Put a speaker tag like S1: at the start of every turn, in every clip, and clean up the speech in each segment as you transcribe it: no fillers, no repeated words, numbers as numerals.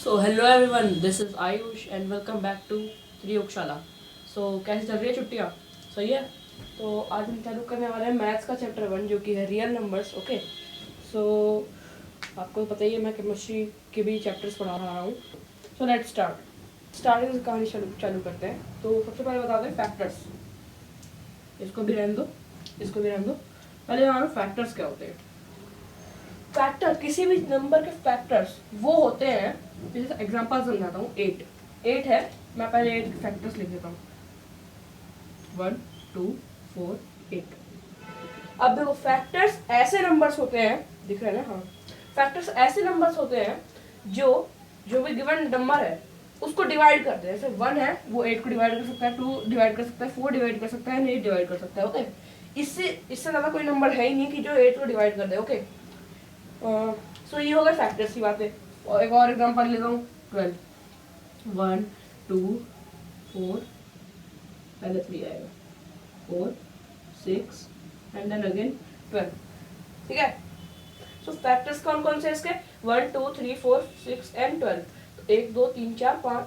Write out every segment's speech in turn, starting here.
S1: So hello everyone, this is Ayush and welcome back to Triyogshala. So कैसे चल रही है छुट्टियाँ? सही है। तो आज हम चालू करने वाले हैं मैथ्स का चैप्टर 1 जो कि है रियल नंबर्स। ओके, सो आपको पता ही है मैं केमिस्ट्री के भी चैप्टर्स पढ़ा रहा हूँ। सो लेट्स स्टार्टिंग से कहानी चालू करते हैं। तो सबसे पहले बताते हैं फैक्टर्स। इसको भी रहने दो, इसको भी रहने दो। पहले हमारे फैक्टर्स क्या होते हैं। फैक्टर, किसी भी नंबर के फैक्टर्स वो होते हैं, जैसे एग्जांपल समझाता हूँ। 8 है, मैं पहले 8 के फैक्टर्स लिख देता हूँ। 1 2 4 8। अब देखो, फैक्टर्स ऐसे नंबर्स होते हैं, दिख रहे हैं ना? हाँ, फैक्टर्स ऐसे नंबर्स होते हैं जो जो भी गिवन नंबर है उसको डिवाइड करते हैं। जैसे 1 है, वो 8 को डिवाइड कर सकता है, 2 डिवाइड कर सकता है, 4 डिवाइड कर सकता है, 8 डिवाइड कर सकता है। ओके, इससे ज़्यादा कोई नंबर है ही नहीं कि जो 8 को डिवाइड कर दे। ओके, सो ये हो गए फैक्टर्स की बातें। और एक और एग्जांपल लेता हूँ। 12 1 2 4, पहले 3 आएगा, 4 6 एंड देन अगेन 12। ठीक है। सो फैक्टर्स कौन कौन से इसके? 1 2 3 4 6 एंड 12। तो 1 2 3 4 5,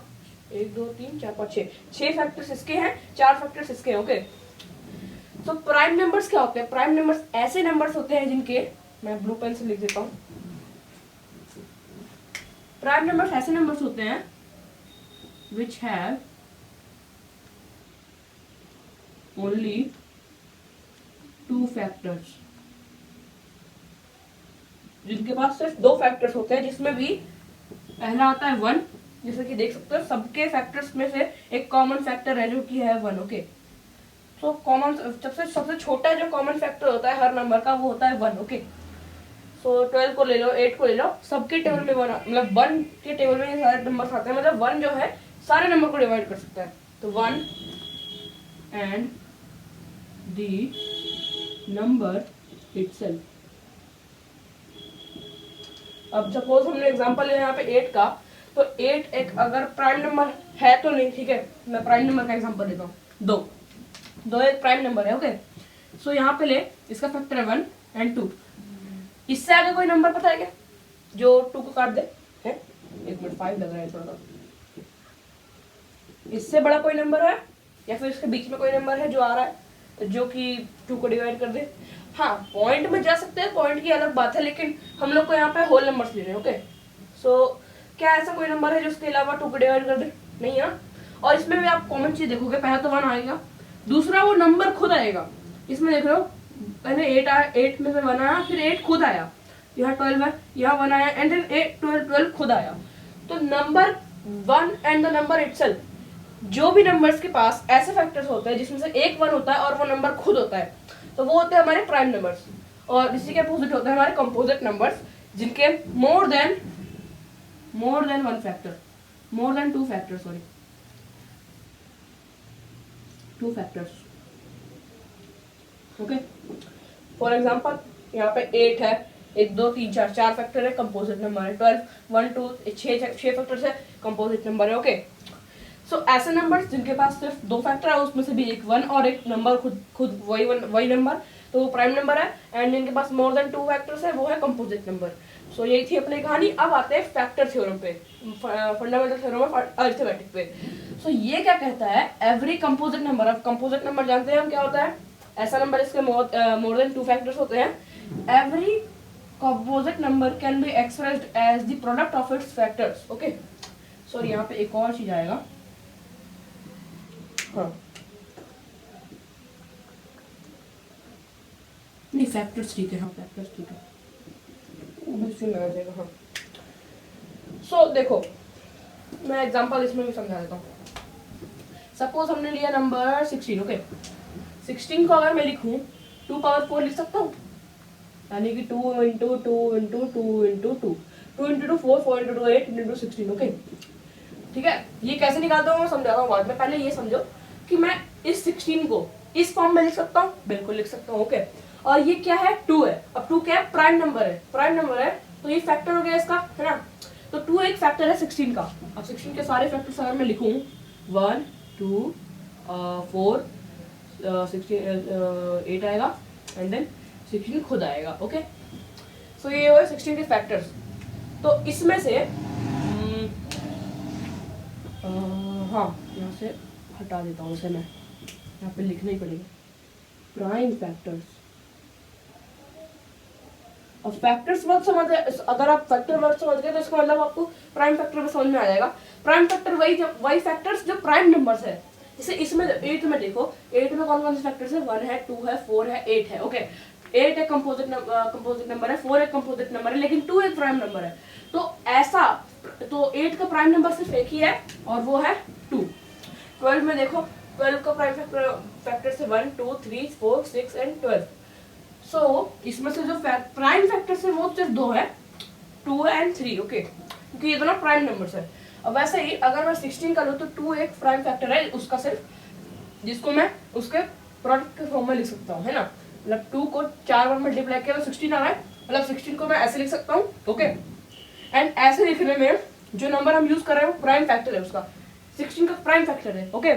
S1: 1 2 3 4 5 6 फैक्टर्स इसके हैं, 4 फैक्टर्स इसके हैं। ओके, तो प्राइम नंबर्स क्या होते हैं? प्राइम नंबर्स ऐसे नंबर्स होते हैं जिनके, मैं ब्लू पेन से लिख देता हूँ। प्राइम नंबर्स ऐसे नंबर्स होते हैं which have only 2 factors, जिनके पास सिर्फ 2 फैक्टर्स होते हैं, जिसमें भी पहला आता है 1। जैसे कि देख सकते हो, सबके फैक्टर्स में से एक कॉमन फैक्टर है जो कि है 1। ओके, तो कॉमन सबसे छोटा जो कॉमन फैक्टर होता है हर नंबर का, वो होता है 1। ओके, सो 12 को ले लो, 8 को ले लो, सबके टेबल में 1, मतलब 1 के टेबल में सारे नंबर आते हैं। मतलब 1 जो है सारे नंबर को डिवाइड कर सकता है। तो 1 एंड द नंबर इटसेल्फ। अब सपोज हमने एग्जांपल लिया यहाँ पे 8 का, तो 8 एक अगर प्राइम नंबर है तो नहीं। ठीक है, मैं प्राइम नंबर का एग्जांपल देता हूँ। 2 एक प्राइम नंबर है। ओके, सो यहाँ पे ले, इसका फैक्टर है 1 एंड 2। इससे आगे कोई नंबर पता है क्या जो 2 को काट दे? है, 1 मिनट, 5 लग रहा है थोड़ा सा। इससे बड़ा कोई नंबर है या फिर इसके बीच में कोई नंबर है जो आ रहा है जो कि 2 को डिवाइड कर दे? हाँ, पॉइंट में जा सकते हैं, पॉइंट की अलग बात है, लेकिन हम लोग को यहाँ पे होल नंबर्स ले रहे हैं। ओके, सो क्या ऐसा कोई नंबर है जो उसके अलावा 2 को डिवाइड कर दे? नहीं है। और इसमें भी आप कॉमन चीज देखोगे, पहला तो 1 आएगा, दूसरा वो नंबर खुद आएगा। इसमें देख रहे हो, पहले 8 आया, 8 में से 1 आया, फिर 8 खुद आया, यहाँ 12 है, यहाँ 1 आया, एंड देन 8 12 12 खुद आया। तो number 1 and the number itself, जो भी नंबर्स के पास ऐसे फैक्टर्स होते हैं जिसमें से एक 1 होता है और वो नंबर खुद होता है, तो वो होते हैं हमारे प्राइम नंबर्स। और इसी के अपोजिट होते हैं हमारे कंपोजिट नंबर्स, जिनके more than 1 factor, more than 2 factor, sorry 2 factors. Okay, for example यहाँ पे 8 है, 1 2 3 4, 4 फैक्टर है, कंपोजिट नंबर है। 12 1 2 6 फैक्टर्स है, कंपोजिट नंबर है। ओके, सो ऐसे नंबर्स जिनके पास सिर्फ 2 फैक्टर है, उसमें से भी एक 1 और एक नंबर खुद वही नंबर, तो वो प्राइम नंबर है। एंड जिनके पास मोर देन 2 फैक्टर्स है, वो है कंपोजिट नंबर। सो यही थी अपनी कहानी। अब आते हैं फैक्टर थ्योरम पे, फंडामेंटल थ्योरम ऑफ अरिथमेटिक पे। सो ये क्या कहता है? एवरी कंपोजिट नंबर, अब कंपोजिट नंबर जानते हैं हम क्या होता है? ऐसा नंबर इसके मोर देन 2 फैक्टर्स होते हैं। Every composite number can be expressed as the product of its factors. Okay, sorry यहाँ पे एक और चीज आएगा। हाँ, नहीं फैक्टर्स ठीक है, हाँ फैक्टर्स ठीक है, लगा जाएगा। हाँ, सो देखो, मैं एग्जांपल इसमें भी समझा देता हूँ। सपोज हमने लिया नंबर 16। ओके, 16 को अगर मैं लिखूं 2 पावर 4 लिख सकता हूँ, यानी कि 2 into 2 into 2 into 2, 2 into 2 4, 4 into 2 8 into 16। Okay, ठीक है। ये कैसे निकालता हूँ मैं समझाता हूँ बाद में, पहले ये समझो कि मैं इस 16 को इस फॉर्म में लिख सकता हूँ, बिल्कुल लिख सकता हूँ। ओके, और ये क्या है? 2 है। अब 2 क्या है? प्राइम नंबर है, प्राइम नंबर है, तो ये फैक्टर हो गया इसका, है ना? तो 2 एक फैक्टर है 16 का। अब 16 के सारे फैक्टर्स अगर मैं लिखूँ, 1 2 4 16 8 आएगा, एंड देन 16 खुद आएगा। ओके, सो ये हुए 16 के फैक्टर्स। तो इसमें से हाँ यहाँ से हटा देता हूँ इसे, मैं यहाँ पे लिखना ही पड़ेगा प्राइम फैक्टर्स। और फैक्टर्स वर्ड समझ गए, अगर आप फैक्टर वर्ड समझ गए तो इसका मतलब आपको प्राइम फैक्टर में समझ में आ जाएगा। प्राइम फैक्टर वही फैक्टर्स जो प्राइम नंबर्स है। जैसे इसमें 8 में देखो, 8 में कौन कौन से फैक्टर्स है, 1 है, 2 है, 4 है, 8 है। ओके, 8 एक कंपोजिट नंबर है, 4 एक कंपोजिट नंबर है, लेकिन 2 एक प्राइम नंबर है। तो ऐसा, तो 8 का प्राइम नंबर सिर्फ एक ही है और वो है 2। 12 में देखो, 12 का प्राइम फैक्टर से 1, 2, 3, 4, 6 एंड 12। सो इसमें से जो प्राइम फैक्टर्स है वो सिर्फ 2 है, 2 एंड 3। ओके, क्योंकि ये दोनों प्राइम नंबर्स है। अब वैसे ही अगर मैं 16 का लूँ तो 2 एक प्राइम फैक्टर है उसका सिर्फ, जिसको मैं उसके प्रोडक्ट के फॉर्म में लिख सकता हूँ, है ना। मतलब 2 को 4 बार मल्टीप्लाई किया तो 16 आ रहा है, मतलब 16 को मैं ऐसे लिख सकता हूँ। ओके, एंड ऐसे लिखने में जो नंबर हम यूज कर रहे हैं वो प्राइम फैक्टर है उसका, 16 का प्राइम फैक्टर है। ओके,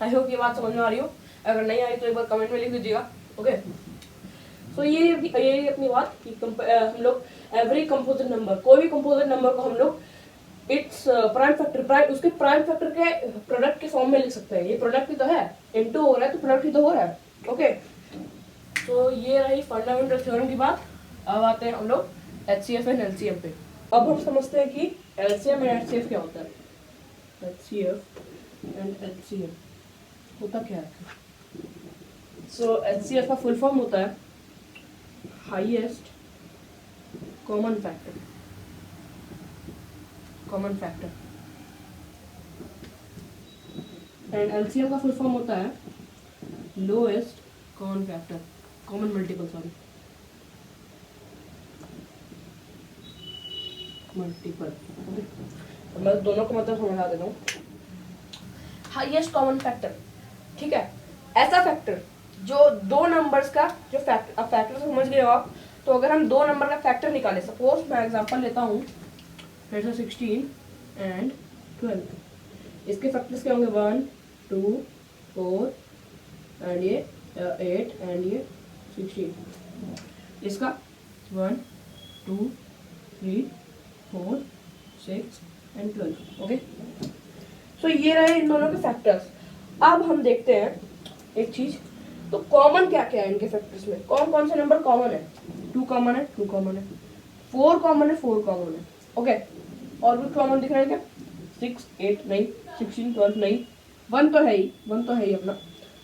S1: आई होप ये बात समझ में आ रही हो। अगर नहीं आई तो एक बार कमेंट में लिख दीजिएगा। ओके, सो ये अपनी बात कि हम लोग एवरी कंपोजिट नंबर, कोई भी कंपोजिट नंबर को हम लोग इट्स प्राइम फैक्टर, उसके प्राइम फैक्टर के प्रोडक्ट के फॉर्म में लिख सकते हैं। ये प्रोडक्ट ही तो है, इनटू हो रहा है तो प्रोडक्ट ही तो हो रहा है। ओके, तो ये रही फंडामेंटल थ्योरम की बात। अब आते हैं हम लोग एचसीएफ एंड एलसीएम पे। अब हम समझते हैं कि एलसीएम एंड एचसीएफ क्या होता है। एचसीएफ एंड एलसीएम होता क्या है? सो एचसीएफ का फुल फॉर्म होता है highest common factor, common factor. And LCM का फुल फॉर्म होता है lowest common factor, common multiple, sorry multiple. तो मैं दोनों को मतलब समझा देता हूँ। हाईएस्ट कॉमन फैक्टर, ठीक है, ऐसा फैक्टर जो दो नंबर्स का जो फैक्टर, अब फैक्टर समझ गए हो आप। तो अगर हम दो नंबर का फैक्टर निकाले, सपोज मैं एग्जांपल लेता हूँ फिर से 16 एंड 12, इसके फैक्टर्स क्या होंगे 1, 2, 4 एंड ये 8 एंड ये 16। इसका 1, 2, 3, 4, 6 एंड 12। ओके, सो ये रहे इन दोनों के फैक्टर्स। अब हम देखते हैं एक चीज, तो कॉमन क्या क्या है इनके फैक्टर्स में, कौन कौन से नंबर कॉमन है। 2 कॉमन है, 2 कॉमन है, 4 कॉमन है, 4 कॉमन है। ओके, और भी कॉमन दिख रहा है क्या? 6, 8 नहीं, 16, 12 नहीं, 1 तो है ही, 1 तो है ही अपना।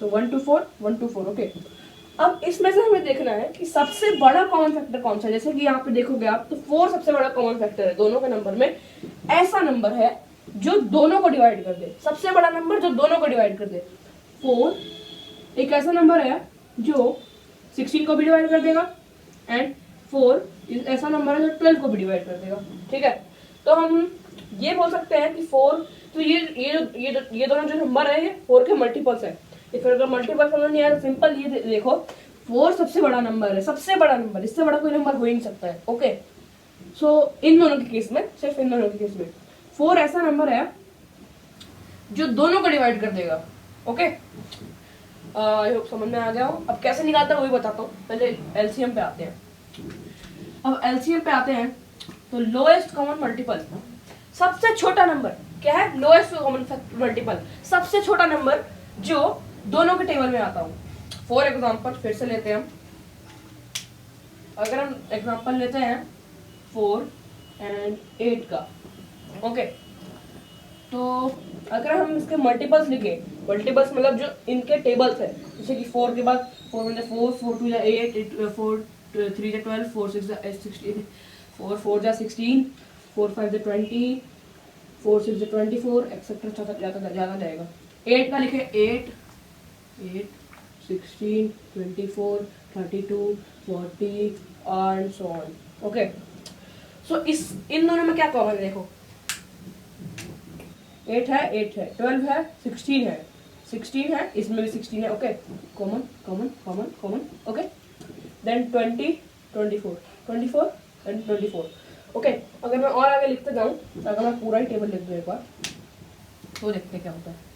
S1: तो 1 to 4, 1 to 4। ओके, अब इसमें से हमें देखना है कि सबसे बड़ा कॉमन फैक्टर कौन सा है। जैसे कि यहाँ पे देखोगे आप तो 4 सबसे बड़ा कॉमन फैक्टर है दोनों के नंबर में। ऐसा नंबर है जो दोनों को डिवाइड कर दे, सबसे बड़ा नंबर जो दोनों को डिवाइड कर दे। 4 एक ऐसा नंबर है जो 16 को भी डिवाइड कर देगा, एंड 4 ऐसा नंबर है जो 12 को भी डिवाइड कर देगा। ठीक है, तो हम ये बोल सकते हैं कि 4, तो ये दोनों जो नंबर है ये 4 के मल्टीपल्स है। फिर अगर मल्टीपल समझ नहीं आया तो सिंपल ये देखो, 4 सबसे बड़ा नंबर है, सबसे बड़ा नंबर, इससे बड़ा कोई नंबर हो ही नहीं सकता है। ओके, सो इन दोनों के केस में, सिर्फ इन दोनों के केस में 4 ऐसा नंबर है जो दोनों को डिवाइड कर देगा। ओके, आई होप समझ में आ गया हो। अब कैसे निकालता है वही बताता हूँ, पहले एलसीएम पे आते हैं। अब एलसीएम पे आते हैं तो लोएस्ट कॉमन मल्टीपल, सबसे छोटा नंबर क्या है, लोएस्ट कॉमन मल्टीपल, सबसे छोटा नंबर जो दोनों के टेबल में आता हूँ। फॉर एग्जाम्पल फिर से लेते हैं हम, अगर हम एग्जाम्पल लेते हैं 4 एंड 8 का। ओके, तो अगर हम इसके मल्टीपल्स लिखे, मल्टीपल्स मतलब जो इनके टेबल्स है, जैसे कि 4 के बाद 4 1 4, 4 2 8, 4 3 12, 4 6 16, 4 4 16, 4 5 20, 4 6 24 एक्सेट्रा ज़्यादा जाएगा। 8 का लिखे 8 16 24 32 40 एंड सो ऑन। ओके, सो इन दोनों में क्या कॉमन है, देखो 8 है, 12 है, 16 है, इसमें भी 16 है। Okay, common common common common. Okay, then 20 24 and 24। Okay, अगर मैं और आगे लिखते जाऊं, अगर मैं पूरा ही टेबल लिख दूं एक बार, तो देखते क्या होता है।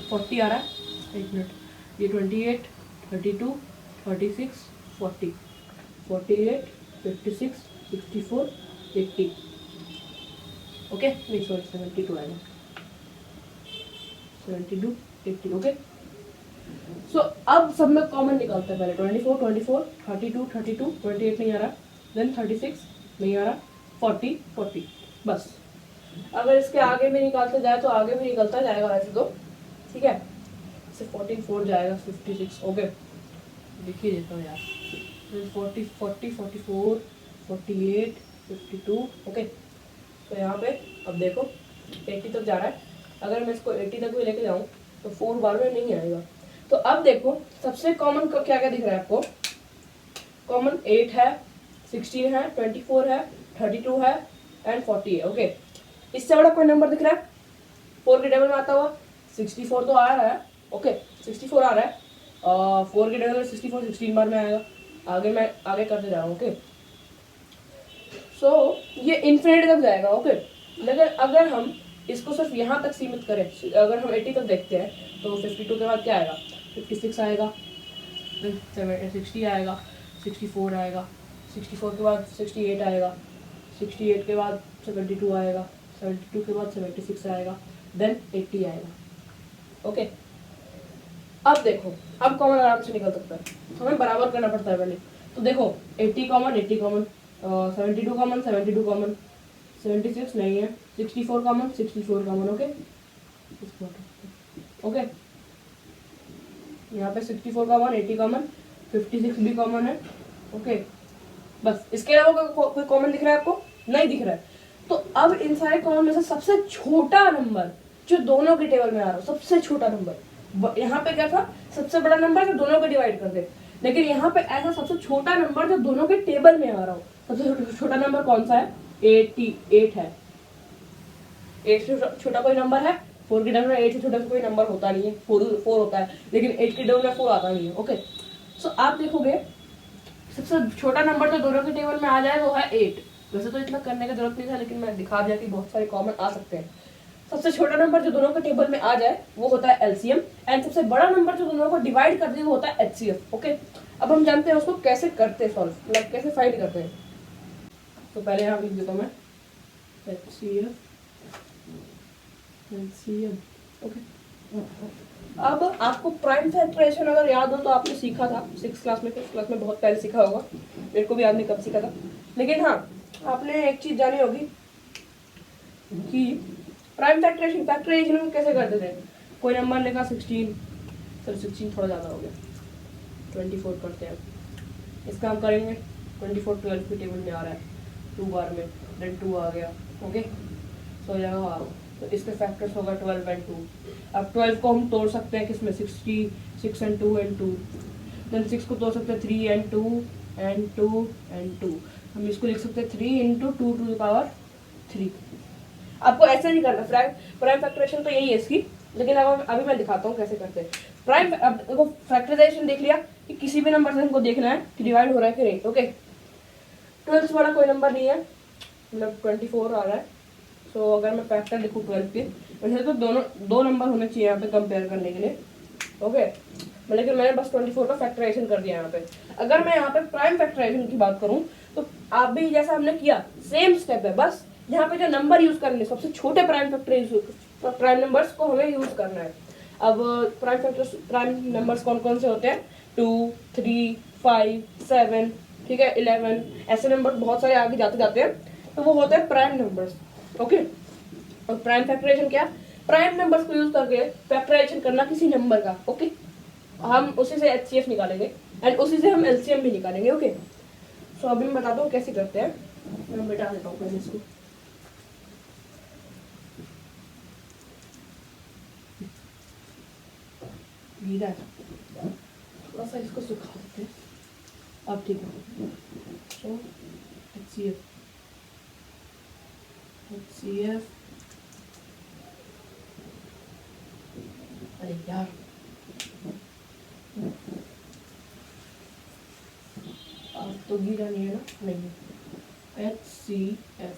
S1: 40 आ रहा है, एक मिनट, ये 28 32 36 40 48 56 64, 80, ओके नहीं सॉरी 72 आएगा, 72, 80, ओके। सो अब सब में कॉमन निकालते हैं पहले 24, 24, 32, 32, 28 नहीं आ रहा, देन 36 नहीं आ रहा, 40, 40, बस। अगर इसके आगे भी निकालते जाए तो आगे भी निकलता जाएगा वैसे तो, ठीक है। इससे 14 4 जाएगा 56, ओके लिखिए देता हूँ यार, 40, 40, 44, 48, 52, ओके। तो यहाँ पे अब देखो 80 तक जा रहा है, अगर मैं इसको 80 तक भी लेके जाऊँ तो 4 बार में नहीं आएगा। तो अब देखो सबसे कॉमन क्या क्या दिख रहा है आपको, कॉमन 8 है, 16 है, 24 है, 32 है एंड 40 है, ओके। इससे बड़ा कोई नंबर दिख रहा है 4 के टेबल में आता हुआ? 64 तो आ रहा है, ओके 64 आ रहा है, 4 के टेबल में 64 16 बार में आएगा। आगे मैं आगे करते जा रहा हूँ, ओके। सो ये इन्फिनिटी तक जाएगा, ओके। लेकिन अगर हम इसको सिर्फ यहाँ तक सीमित करें, अगर हम 80 तक देखते हैं तो 52 के बाद क्या आएगा, 56 आएगा, 60 आएगा, 64 आएगा, 64 के बाद 68 आएगा, 68 के बाद 72 आएगा, 72 के बाद 76 आएगा, देन 80 आएगा, ओके। अब देखो अब कॉमन आराम से निकल सकता है, हमें बराबर करना पड़ता है पहले। तो देखो 80 कॉमन, 80 कॉमन, 72 कॉमन, 72 कॉमन, 76 नहीं है, 64 कॉमन, 64 कॉमन, ओके ओके। यहाँ पे 64 कॉमन, 80 कॉमन, 56 भी कॉमन है, ओके। बस इसके अलावा कोई कॉमन दिख रहा है आपको? नहीं दिख रहा है। तो अब इन सारे कॉमन में से सबसे छोटा नंबर जो दोनों के टेबल में आ रहा हो, सबसे छोटा नंबर, यहाँ पे क्या था सबसे बड़ा नंबर जो दोनों को डिवाइड कर दे, लेकिन यहाँ पे ऐसा सबसे छोटा नंबर जो दोनों के टेबल में आ रहा हो। सबसे छोटा नंबर कौन सा है? 88 है। 8 से छोटा कोई नंबर है? 4 के टेबल में 8 से छोटा कोई नंबर होता नहीं है, 4 होता है, लेकिन 8 के टेबल में 4 आता नहीं है, ओके। सो आप देखोगे सबसे छोटा नंबर जो दोनों के टेबल में आ जाए वो है 8। वैसे तो इतना करने की जरूरत नहीं था, लेकिन मैं दिखा दिया कि बहुत सारे कॉमन आ सकते हैं। सबसे छोटा नंबर जो दोनों के टेबल में आ जाए वो होता है एलसीएम, एंड सबसे बड़ा नंबर जो दोनों को डिवाइड कर दे वो होता है एचसीएफ, ओके। अब हम जानते हैं उसको कैसे करते हैं सॉल्व, मतलब कैसे फाइंड करते हैं। तो पहले यहाँ लिख देता हूँ मैं एचसीएफ, एलसीएम, ओके। अब आपको प्राइम फैक्टराइजेशन अगर याद हो तो आपने सीखा था 6th क्लास में, 5th क्लास में, बहुत पहले सीखा होगा, मेरे को भी याद नहीं कब सीखा था, लेकिन हाँ आपने एक चीज जानी होगी कि प्राइम फैक्टराइजेशन में कैसे करते थे। कोई नंबर लेगा 16, सर 16 थोड़ा ज़्यादा हो गया, 24 करते हैं। इसका हम करेंगे 24 12 के टेबल में आ रहा है 2 बार में, देन 2 आ गया, ओके। सो हो जाएगा 12, तो इसके फैक्टर्स होगा 12 एंड 2। अब 12 को हम तोड़ सकते हैं किसमें, 66 एंड 2 एंड 2, देन 6 को तोड़ सकते हैं 3 एंड 2 एंड 2 एंड 2। हम इसको लिख सकते हैं 3 इंटू 2 टू द पावर 3। आपको ऐसे नहीं करना, प्राइम फैक्टराइजेशन तो यही है इसकी, लेकिन अब अभी मैं दिखाता हूँ कैसे करते हैं प्राइम। अब देखो फैक्टराइजेशन देख लिया कि किसी भी नंबर से हमको देखना है कि डिवाइड हो रहा है कि नहीं, ओके। 12 से बड़ा कोई नंबर नहीं है, मतलब 24 आ रहा है। सो अगर मैं फैक्टर लिखूँ 12 के, वैसे तो दो नंबर होने चाहिए यहाँ पे कंपेयर करने के लिए, ओके। लेकिन मैंने बस 24 का फैक्टराइजेशन कर दिया यहाँ पे। अगर मैं यहाँ पे प्राइम फैक्टराइजेशन की बात करूँ तो आप भी जैसा हमने किया सेम स्टेप है, बस यहाँ पे जो नंबर यूज करने सबसे छोटे प्राइम नंबर्स को हमें यूज करना है। अब प्राइम नंबर्स कौन कौन से होते हैं? 2, 3, 5, 7, ठीक है, 11, ऐसे नंबर बहुत सारे आगे जाते जाते हैं, तो वो होते हैं प्राइम नंबर्स, ओके। और प्राइम फैक्टराइजेशन क्या? प्राइम नंबर्स को यूज करके फैक्टराइजेशन करना किसी नंबर का, ओके। हम उसी से एचसीएफ निकालेंगे एंड उसी से हम एलसीएम भी निकालेंगे, ओके। सो अभी मैं बताता हूँ कैसे करते हैं। मैं मिटा देता हूँ पहले इसको, गीला है थोड़ा सा, इसको सुखा देते हैं। अब ठीक है, सो एचसीएफ, एचसीएफ, अरे यार अब तो गीला नहीं है ना, नहीं है। HCF,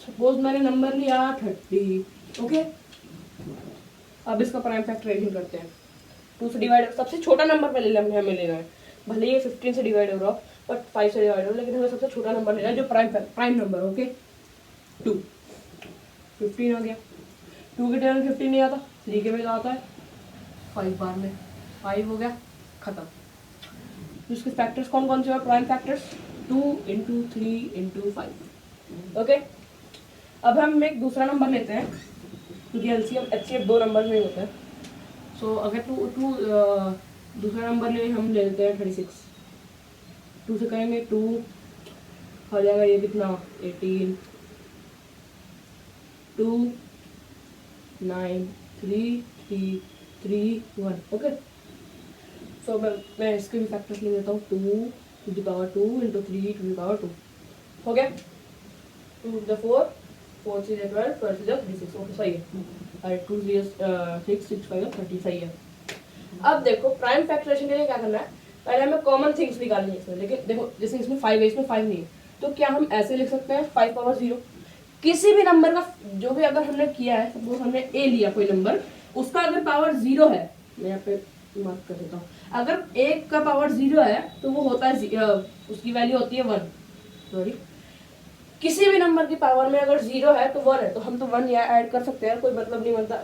S1: सपोज मैंने नंबर लिया 30, ओके। अब इसका प्राइम फैक्टराइजेशन करते हैं। 2 से डिवाइड, सबसे छोटा नंबर पहले हमें लेना है, भले ये 15 से डिवाइड हो रहा हो बट 5 से डिवाइड हो, लेकिन हमें सबसे छोटा नंबर लेना है जो प्राइम नंबर। ओके 2 15 आ गया। 2 के टेबल में 15 नहीं आता, 3 के में आता है 5 बार में 5 हो गया खत्म। इसके फैक्टर्स कौन कौन से हैं? Prime factors 2 into 3 into 5। Okay अब हम एक दूसरा नंबर लेते हैं क्योंकि एलसीएम एचसीएफ 2 नंबर में होता है। सो अगर टू दूसरा नंबर ले हम ले लेते हैं 36। 2 से करेंगे 2 हो जाएगा ये कितना 18 2 9 3 3 3 1। ओके सो मैं इसके भी फैक्टर्स ले लेता हूँ 2 to the power 2 into 3 to the power 2 हो गया। 2 टू द 4 4 3 12 12 3 36। ओके सही है। 2 3 6 6 5 30 सही है। अब देखो प्राइम फैक्टराइजेशन के लिए क्या करना है, पहले हमें कॉमन थिंग्स निकालनी है इसमें। लेकिन देखो जैसे इसमें 5 है, इसमें 5 नहीं है, तो क्या हम ऐसे लिख सकते हैं 5 पावर 0। किसी भी नंबर का जो भी अगर हमने किया है, सपोज हमने ए लिया कोई नंबर, उसका अगर पावर 0 है, मैं यहाँ पे मार्क कर देता हूँ, अगर एक का पावर 0 है तो वो होता है उसकी वैल्यू होती है 1। सॉरी किसी भी नंबर की पावर में अगर 0 है तो 1 है, तो हम तो 1 यहाँ ऐड कर सकते हैं, कोई मतलब नहीं बनता।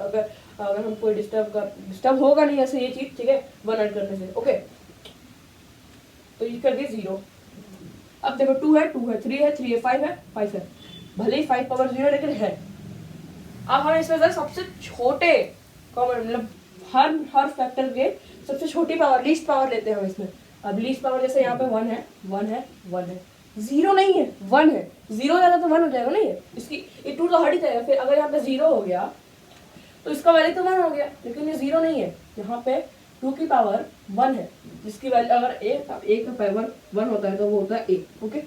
S1: अगर हम कोई डिस्टर्ब होगा नहीं ऐसे ये चीज, ठीक है 1 ऐड करने से। ओके तो ये कर दिए 0। अब देखो 2 है 2 है 3 है 3 है 5 है 5 है, भले ही 5 पावर 0 लेकिन है। अब हम इसमें से सबसे छोटे कॉमन मतलब हर फैक्टर के सबसे छोटी पावर लीस्ट पावर लेते हैं हम इसमें। अब लीस्ट पावर जैसे यहाँ पे 1 है 1 है 1 है, 0 नहीं है 1 है, 0 ज्यादा तो 1 हो जाएगा, नहीं है इसकी ये 2 तो हट ही जाएगा। फिर अगर यहाँ पे 0 हो गया तो इसका वैल्यू तो 1 हो गया, लेकिन ये 0 नहीं है, यहाँ पे 2 की पावर 1 है जिसकी वैल्यू अगर ए का पावर 1 होता है तो वो होता है ए। ओके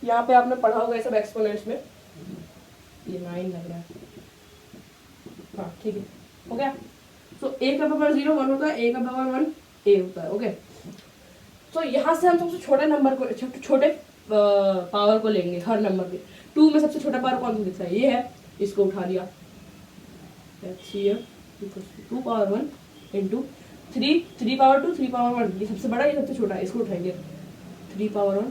S1: यहाँ पे आपने पढ़ा होगा ये सब एक्सपोनेंट्स में, ये 9 लग रहा है, हाँ ठीक है हो गया। तो ए का पावर 0 1 होता है, ए का पावर 1 ए होता है। ओके तो यहाँ से हम सबसे छोटे नंबर को छोटे पावर को लेंगे हर नंबर के। 2 में सबसे छोटा पावर कौन सा दिखता है, ये है, इसको उठा लिया HCF 2 power 1 into 3 power 2 3 power 1, ये सबसे बड़ा ये सबसे छोटा है, इसको उठाएंगे 3 पावर 1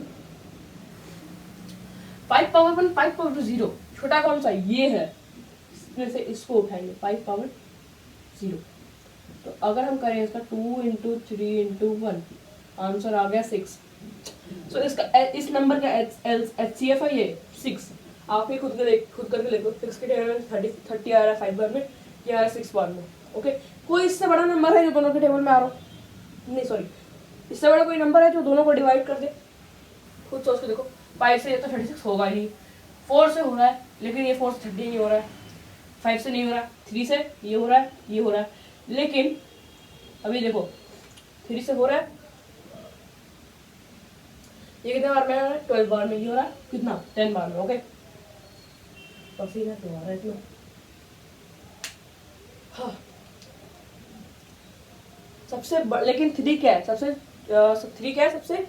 S1: 5 पावर 1 5 पावर 0, छोटा कौन सा ये है, इसमें से इसको उठाएंगे 5 पावर 0। तो अगर हम करें इसका 2 इंटू 3 इंटू 1, आंसर आ गया 6। सो इसका इस नंबर का HCF है ये 6। आप ही खुद करके देखो, 6 के टेबल में 30 आ रहा है 5 बार में, ये आ रहा है 6 बार में। ओके कोई इससे बड़ा नंबर है जो दोनों के टेबल में आ रहा हो, नहीं सॉरी इससे बड़ा कोई नंबर है जो दोनों को डिवाइड कर दे, खुद सोच के देखो। 5 से ये तो 36 होगा ही, 4 से हो रहा है लेकिन ये 4 से 30 नहीं हो रहा है, 5 से नहीं हो रहा है, 3 से ये हो रहा है, ये हो रहा है, लेकिन अभी देखो 3 से हो रहा है, ये कितने बार में 12 बार में, ये हो रहा है कितना 10 बार में। ओके पसीना तो आ रहा है इतना। हाँ सबसे लेकिन 3 क्या है, सबसे 3 क्या है, सबसे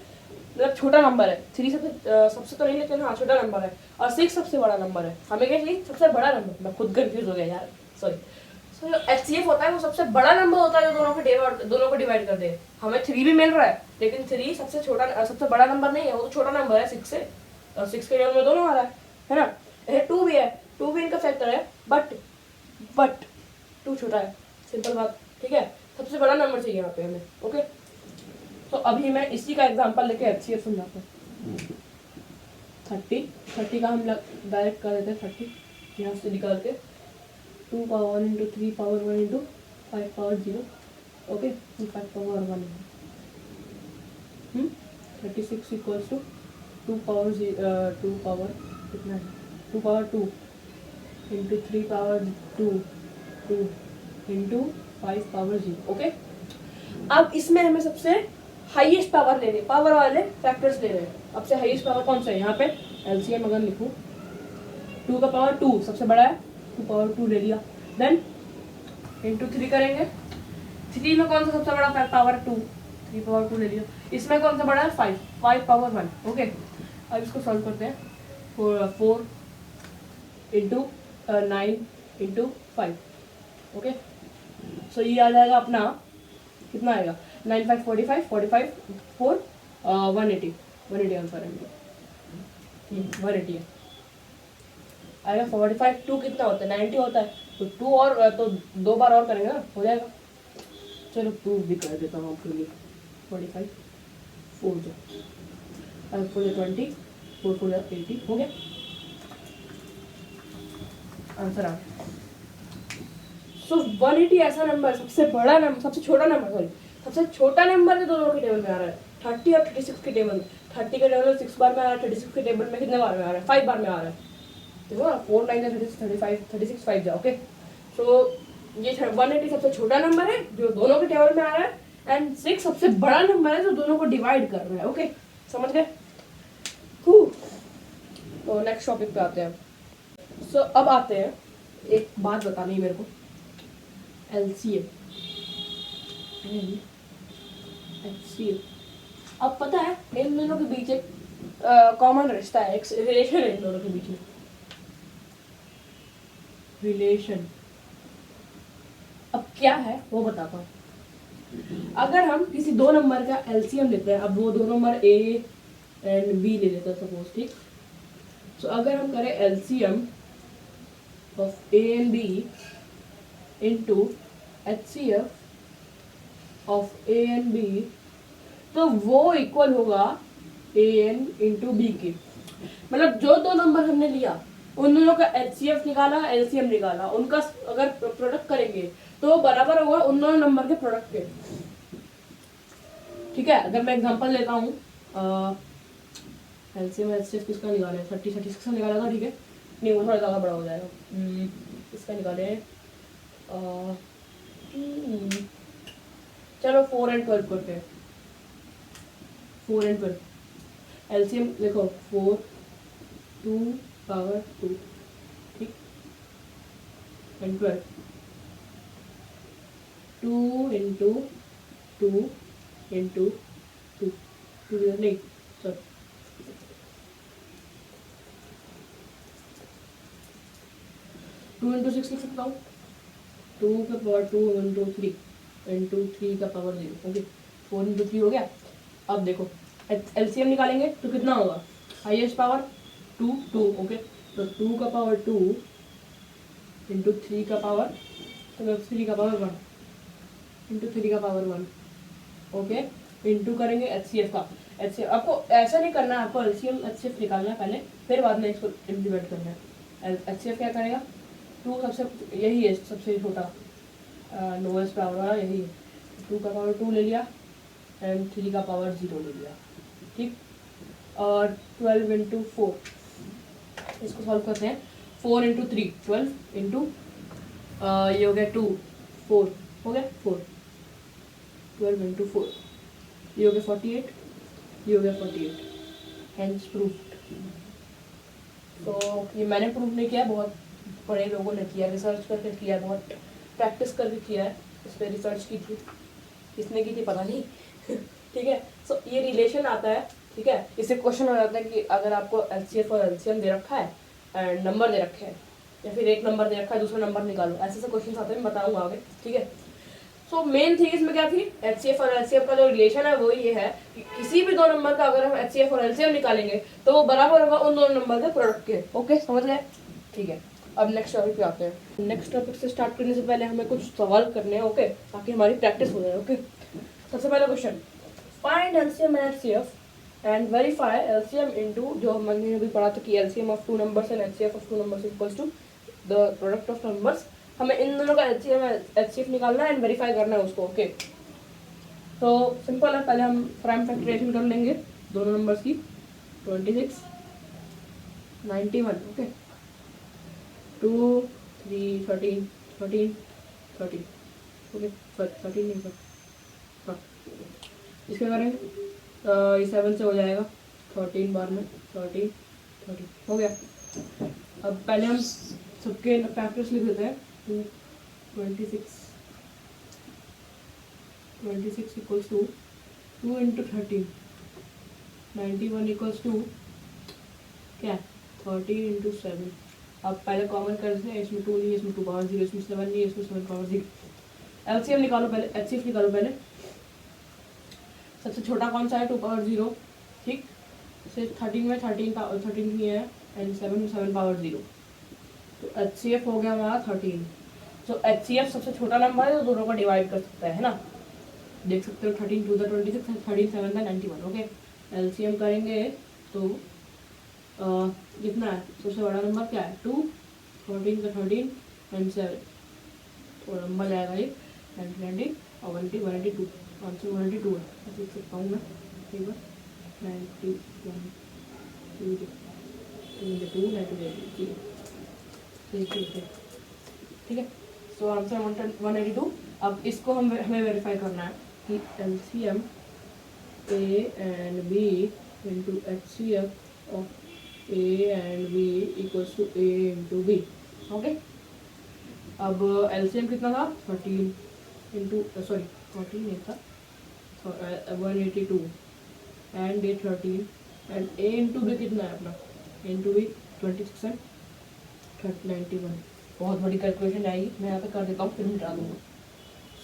S1: मतलब छोटा नंबर है। 3 सबसे तो नहीं, लेकिन हाँ छोटा नंबर है, और 6 सबसे बड़ा नंबर है। हमें क्या चाहिए, सबसे बड़ा नंबर। मैं खुद कंफ्यूज हो गया यार, सॉरी। सो जो HCF होता है वो सबसे बड़ा नंबर होता है जो दोनों को डिवाइड कर दे। हमें 3 भी मिल रहा है, लेकिन 3 सबसे छोटा सबसे बड़ा नंबर नहीं है, वो तो छोटा नंबर है 6 से, और 6 के टेबल में दोनों आ रहा है ना। 2 भी है, 2 भी इनका फैक्टर है, बट 2 छोटा है, सिंपल बात, ठीक है। सबसे बड़ा नंबर चाहिए यहाँ पे हमें। ओके तो अभी मैं इसी का एग्जांपल लेके HCF समझाता हूँ। 30 का हम डायरेक्ट कर देते हैं 30 यहाँ से निकाल के, 2 power 1 into 3 power 1 into 5 power 0। Okay 5 power 1 36 equals to 2 power कितना है, 2 power 2 into 3 power 2 into 5 power 0। Okay अब इसमें हमें सबसे हाईएस्ट पावर लेने, पावर वाले फैक्टर्स ले रहे हैं। अब से हाईएस्ट पावर कौन सा है, यहाँ पे LCM अगर लिखूँ 2 का पावर 2 सबसे बड़ा है, 2 पावर 2 ले लिया, देन इंटू 3 करेंगे, 3 में कौन सा सबसे बड़ा पावर 2, 3 पावर 2 ले लिया, इसमें कौन सा बड़ा है 5 पावर 1। ओके अब इसको सॉल्व करते हैं, 4 इंटू 9 इंटू 5। ओके सो ये आ जाएगा अपना, कितना आएगा 9 5 45 45 4 180 180 आंसर है 180 है। आएगा 45 2 कितना होता है 90 होता है, तो 2 और तो 2 बार और करेंगे ना, हो जाएगा। चलो 2 भी कर देता हूँ आपके लिए। 45 4 जो 20 4 4 80 हो गया आंसर आ गया। सो 180 ऐसा नंबर, सबसे बड़ा नंबर, सबसे छोटा नंबर, सॉरी सबसे छोटा नंबर जो दोनों के टेबल में आ रहा है 30 और 36 के टेबल। 30 के टेबल में 6 बार में आ रहा है, 36 के टेबल में कितने बार में आ रहा है, 5 बार में आ रहा है। देखो ना 4 9 36 35 36 5 जा ओके। सो ये 180 सबसे छोटा नंबर है जो दोनों के टेबल में आ रहा है, एंड 6 सबसे बड़ा नंबर है जो दोनों को डिवाइड कर रहा है। ओके समझ गए। तो नेक्स्ट टॉपिक पे आते हैं। सो अब आते हैं, एक बात बतानी है मेरे को, LCM। अब पता है इन दोनों के बीच एक कॉमन रिश्ता है, एक रिलेशन है इन दोनों के बीच में, रिलेशन। अब क्या है वो बताता हूँ। अगर हम किसी दो नंबर का LCM लेते हैं, अब वो दो नंबर A एंड B ले लेते हैं सपोज, ठीक। तो अगर हम करें LCM of A and B into HCF of A and B, तो वो इक्वल होगा AN इंटू B के। मतलब जो दो नंबर हमने लिया उन दोनों का HCF निकाला, LCM निकाला, उनका अगर प्रोडक्ट करेंगे तो बराबर होगा उन दोनों नंबर के प्रोडक्ट के। ठीक है, अगर मैं एग्जांपल लेता हूँ, LCM HCF किसका निकाले, 30 36 का निकाला था, ठीक है, नहीं वो थोड़ा ज़्यादा बड़ा हो जाएगा, इसका निकाले, चलो 4 एंड 12 करते हैं। 4 एंड 12 LCM देखो 4 2 पावर 2, ठीक, एंड 12 2 इंटू 2 इंटू 2 नहीं सॉरी 2 इंटू 6 लिख सकता हूँ, 2 का पावर 2 इंटू 3 इंटू 3 का पावर 0, ओके 4 इंटू 3 हो गया। अब देखो LCM निकालेंगे तो कितना होगा, हाईएस्ट पावर 2 2, ओके, तो 2 का पावर 2 इंटू 3 का पावर, तो 3 का पावर 1 इंटू 3 का पावर 1, ओके, इंटू करेंगे HCF का। HCF आपको ऐसा नहीं करना है, आपको LCM HCF निकालना है पहले, फिर बाद में इसको इम्प्लीमेंट करना है। HCF क्या करेगा, 2 सबसे यही है सबसे छोटा लोएस्ट पावर वाला यही है, 2 का पावर 2 ले लिया एंड 3 का पावर 0 ले लिया, ठीक। और 12 इंटू 4 इसको सॉल्व करते हैं, 4 इंटू 3 12 इंटू ये हो गया 2 4 हो गया 4, 12 इंटू 4 ये हो गया 48, ये हो गया 48, हैंस प्रूफ्ड। तो ये मैंने प्रूफ नहीं किया, बहुत बड़े लोगों ने किया, रिसर्च करके किया, बहुत प्रैक्टिस करके किया है, इस पर रिसर्च की थी, किसने की थी पता नहीं ठीक है। सो ये रिलेशन आता है, ठीक है। इससे क्वेश्चन हो जाता है कि अगर आपको LCF और LCM दे रखा है एंड नंबर दे रखे हैं, या फिर एक नंबर दे रखा है दूसरा नंबर निकालो, ऐसे ऐसे क्वेश्चन आते हैं, मैं बताऊंगा आगे, ठीक है। सो मेन थिंग इसमें क्या थी, HCF और LCM का जो रिलेशन है वो ये है कि किसी भी दो नंबर का अगर हम HCF और LCM निकालेंगे तो वो बराबर होगा उन दोनों नंबर के प्रोडक्ट के। ओके समझ गए, ठीक है। अब नेक्स्ट टॉपिक पे आते हैं। नेक्स्ट टॉपिक से स्टार्ट करने से पहले हमें कुछ सवाल करने हैं, ओके, ताकि हमारी प्रैक्टिस हो जाए। ओके, सबसे पहला question, find LCM and HCF and verify LCM into, जो हमने अभी पढ़ा था कि LCM of two numbers and HCF of two numbers equals to the product of numbers. हमें इन दोनों का LCM HCF निकालना है एंड वेरीफाई करना है उसको, ओके। तो सिंपल है, पहले हम प्राइम फैक्टराइजेशन कर लेंगे दोनों नंबर्स की, 26 91, ओके, 2 3 13 13 13, ओके, 13 नहीं सर, हाँ इसके करेंगे, ये 7 से हो जाएगा 13 बार में 13 13 हो गया। अब पहले हम सबके फैक्टर्स लिख देते हैं, 26 equals to 2 into 13 91 equals to क्या, 13 इंटू 7। अब पहले कॉमन कर देते हैं, इसमें 2 नहीं, इसमें 2 पावर 0, इसमें 7 नहीं, इसमें 7 पावर 0। LCM निकालो पहले, HCF निकालो पहले, सबसे छोटा कौन सा है, 2 पावर 0, ठीक। सिर्फ 13 में 13 ही है, एंड 7 में 7 पावर 0, तो HCF हो गया हमारा 13। तो HCF सबसे छोटा नंबर है, तो दोनों को डिवाइड कर सकता है ना, देख सकते हो। 13 2 26, 13 7 91, ओके। LCM करेंगे तो कितना है, सबसे बड़ा नंबर क्या है 2, 14 का 13 एंड 7, तो नंबर जाएगा ये 90 और 182, आंसर 182 है, लिख सकता हूँ मैं, ठीक है। 91 2 92, ठीक है। So answer 182। अब इसको हमें वेरीफाई करना है कि LCM A and B into HCF of A and B equals to A into B, okay. अब LCM कितना था, 13 इंटू 14 नहीं था, 182 and A 13 and A into B कितना है अपना, इंटू B 26 है, 91। बहुत बड़ी कैलकुलेशन आएगी, मैं यहाँ पे कर देता हूँ, फिर मिटा दूँगा।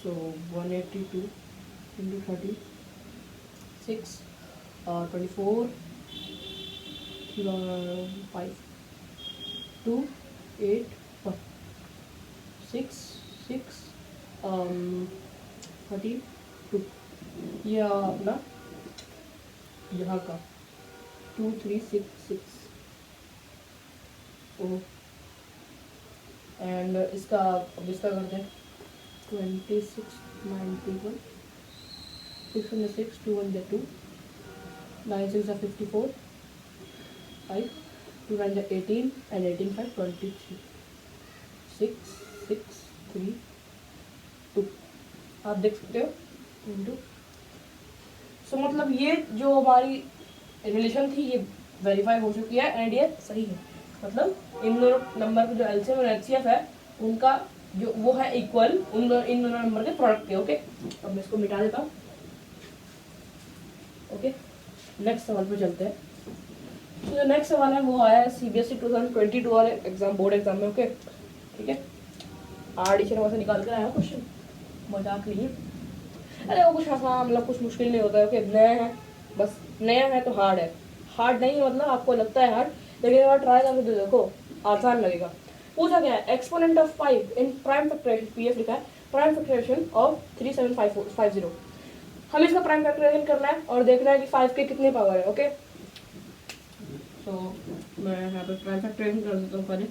S1: सो 182 इंटू 36 और 24 5 2 8 1 6 6 32, ये अपना यहाँ का 2366 ओ, एंड इसका अब इसका करते हैं 2691 606 2 1 2 9 6 are 54 5 2 9 are 18 and 18 5 23 6 6 3 2, आप देख सकते हो इंटू। सो मतलब ये जो हमारी रिलेशन थी ये वेरीफाई हो चुकी है एंड ये सही है, मतलब इन दोनों नंबर का जो LCM और HCF है उनका जो वो है इक्वल इन दोनों नंबर के प्रोडक्ट के, ओके। अब मैं इसको मिटा देता हूँ, ओके। नेक्स्ट सवाल पे चलते हैं। तो जो नेक्स्ट सवाल है वो आया है CBSE 2022 वाले एग्जाम, बोर्ड एग्जाम में, ओके, ठीक है। आर्डिशन वहाँ से निकाल कर आया क्वेश्चन, मजाक नहीं है, अरे वो कुछ आसान, मतलब कुछ मुश्किल नहीं होता है, ओके। नया है, बस नया है तो हार्ड है, हार्ड नहीं है मतलब आपको लगता है हार्ड, लेकिन एक बार ट्राई करके देखो आसान लगेगा। पूछा गया है exponent of 5 in prime factorisation, PF लिखा है, प्राइम फैक्टराइजेशन ऑफ 37550। हम इसका प्राइम फैक्टराइजेशन करना है और देखना है कि 5 के कितने पावर है, ओके। तो मैं यहाँ पे प्राइम फैक्टराइजेशन कर देता हूँ पहले,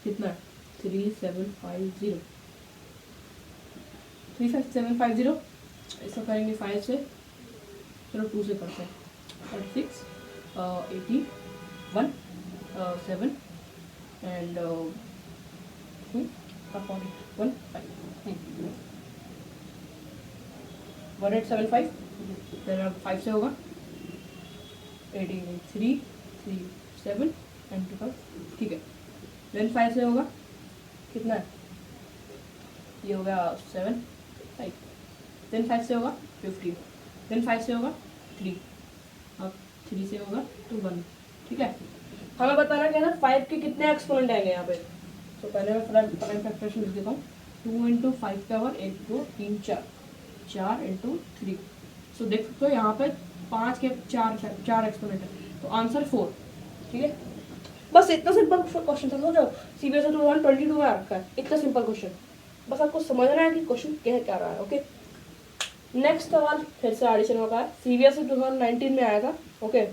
S1: कितना है 3750, 3750, इसको करेंगे 5 से, चलो 2 से करते हैं, 36 81 7 एंड 1875, फिर अब 5 से होगा 83 3 7 एंड 2, ठीक है। देन 5 से होगा कितना है, ये हो गया 7 5, देन 5 से होगा 15, देन 5 से होगा 3, अब 3 से होगा तो 1, ठीक है। हमें बताना क्या है, 5 के कितने एक्सपोनेंट आएंगे यहाँ पे। तो पहले मैं प्राइम फैक्टराइजेशन लिख देता हूँ, 2 इंटू 5 पावर 1 2 3 4, 4 इंटू 3। सो देख सकते हो यहाँ पे 5 के 4 एक्सपोनेंट है, तो आंसर 4, ठीक है। बस इतना सिंपल क्वेश्चन था, समझो CBSE 2022 में आ रखा है, इतना सिंपल क्वेश्चन, बस आपको समझना है कि क्वेश्चन कह क्या रहा है, ओके। नेक्स्ट सवाल फिर से एडिशन होगा, CBSE 2019 में आया था, ओके।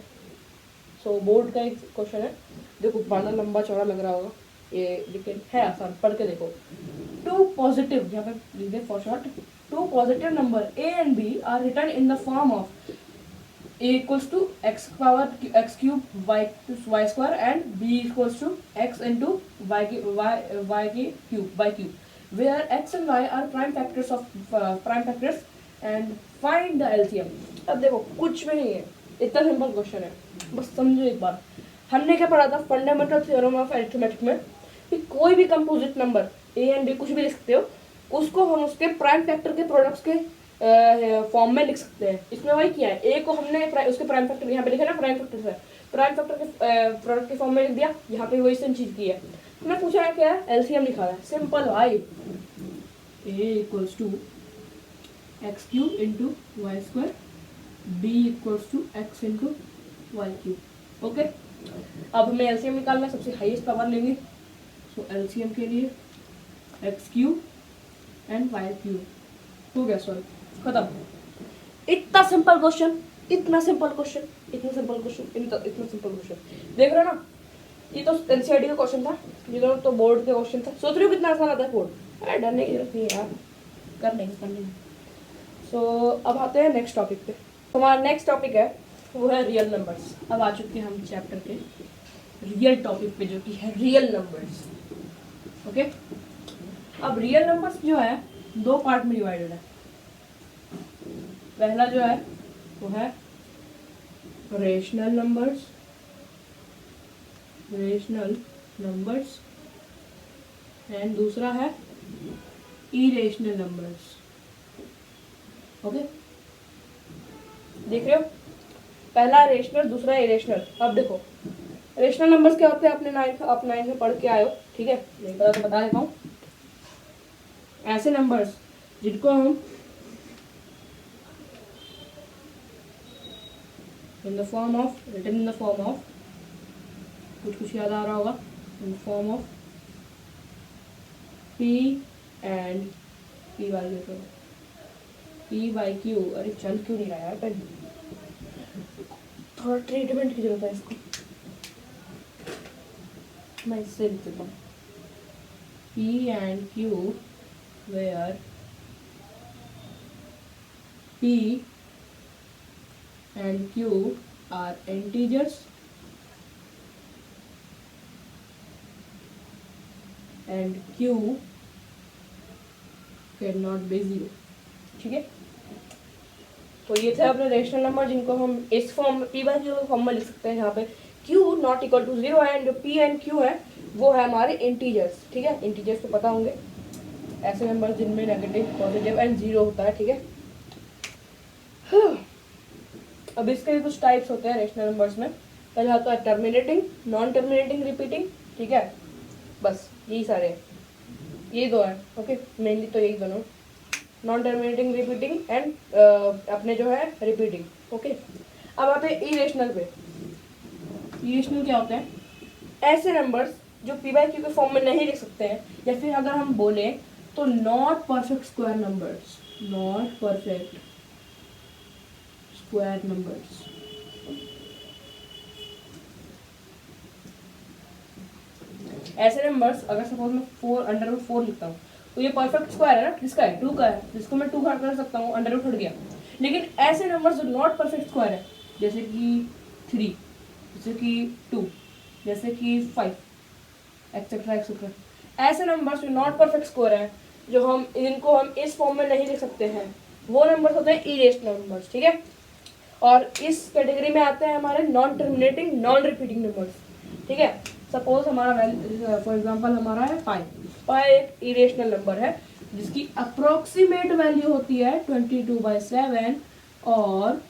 S1: सो बोर्ड का एक क्वेश्चन है, देखो बड़ा लंबा चौड़ा लग रहा होगा ये, लेकिन है आसान, पढ़ के देखो। 2 पॉजिटिव, यहाँ पे लिख दे for short, 2 positive number A and B are written in the form of A equals to x power x cube y square and B equals to x into y cube, where x and y are prime factors and find the LCM। अब देखो कुछ भी नहीं है, इतना simple question है, बस समझो एक बार। हमने क्या पढ़ा था फंडामेंटल थ्योरम ऑफ अरिथमेटिक में कि कोई भी composite number A and B कुछ भी लिख सकते हो, उसको हम उसके प्राइम फैक्टर के प्रोडक्ट्स के फॉर्म में लिख सकते हैं। इसमें वही किया है, ए को हमने उसके प्राइम फैक्टर यहाँ पे लिखा ना, प्राइम फैक्टर से प्राइम फैक्टर के प्रोडक्ट के फॉर्म में लिख दिया, यहाँ पे वही सेम चीज़ की है। हमने पूछा है क्या है, LCM लिखा है, सिंपल भाई, A equals to x cube into y square b equals to x into y cube. Okay, अब हमें एलसीएम निकालना है, सबसे हाईएस्ट पावर लेंगे। सो एलसीएम के लिए x cube and y cube हो गया, सॉल्व, खत्म। इतना सिंपल क्वेश्चन, इतना सिंपल क्वेश्चन, इतना सिंपल क्वेश्चन, इतना सिंपल क्वेश्चन, देख रहे हो ना। ये तो एनसीईआरटी का क्वेश्चन था, ये तो बोर्ड का क्वेश्चन था। सोच रहे हो कितना आसान आता है बोर्ड? अरे डरने की जरूरत नहीं है यार, कर लेंगे। सो अब आते हैं नेक्स्ट टॉपिक पे। हमारा नेक्स्ट टॉपिक है वो है रियल नंबर्स। अब आ चुके हैं हम चैप्टर के रियल टॉपिक पे, जो कि है रियल नंबर्स। ओके, अब रियल नंबर्स जो है दो पार्ट में डिवाइडेड है। पहला जो है वो है रेशनल नंबर्स, एंड दूसरा है इरेशनल नंबर्स। ओके, देख रहे हो, पहला रेशनल, दूसरा इरेशनल। अब देखो रेशनल नंबर्स क्या होते हैं, आप नाइन्थ में पढ़ के आए हो, ठीक है, नहीं पता तो बता देता हूँ। ऐसे नंबर्स जिनको हम in the form of, written in the form of, कुछ याद आ रहा होगा, in the form of p and p by q. अरे चल क्यों नहीं रहा यार पेन, थोड़ा ट्रीटमेंट की जरूरत है इसको, मैं इससे लिख देता हूँ। p and q where p and q are integers and q can not be zero. ठीक है, तो ये थे अपने रेशनल नंबर जिनको हम इस form p by q form में लिख सकते हैं, जहाँ पे q not equal to zero है, एंड जो p एंड q है वो है हमारे इंटीजर्स। ठीक है, इंटीजर्स तो पता होंगे, ऐसे नंबर जिनमें नेगेटिव, पॉजिटिव एंड जीरो होता है। ठीक है, अब इसके भी कुछ टाइप्स होते हैं रेशनल नंबर्स में। पहला होता है टर्मिनेटिंग, नॉन टर्मिनेटिंग, रिपीटिंग। ठीक है, बस यही सारे हैं, ये दो है। ओके, मेनली तो यही दोनों, नॉन टर्मिनेटिंग, रिपीटिंग एंड अपने जो है रिपीटिंग। ओके, अब आते हैं इरेशनल पे। इरेशनल क्या होते हैं? ऐसे नंबर्स जो p बाई क्यू के फॉर्म में नहीं लिख सकते हैं, या फिर अगर हम बोले तो not perfect square numbers, not perfect square numbers. ऐसे नंबर्स, अगर सपोज मैं 4 अंडर रूट 4 लिखता हूँ तो ये परफेक्ट स्क्वायर है ना, किसका है? 2 का है, जिसको मैं 2 कर सकता हूँ, अंडर रूट हट गया। लेकिन ऐसे नंबर्स जो नॉट परफेक्ट स्क्वायर है, जैसे कि 3, जैसे कि 2, जैसे कि 5, एक्सेट्रा एक्सेट्रा, ऐसे नंबर्स जो नॉट परफेक्ट स्क्वायर है, जो हम इनको हम इस फॉर्म में नहीं लिख सकते हैं, वो नंबर्स होते हैं इरेशनल नंबर्स। ठीक है, और इस कैटेगरी में आते हैं हमारे non terminating, non repeating numbers. ठीक है, सपोज हमारा फॉर एग्जांपल हमारा है पाई। पाई एक इरेशनल नंबर है जिसकी अप्रोक्सीमेट वैल्यू होती है 22/7 और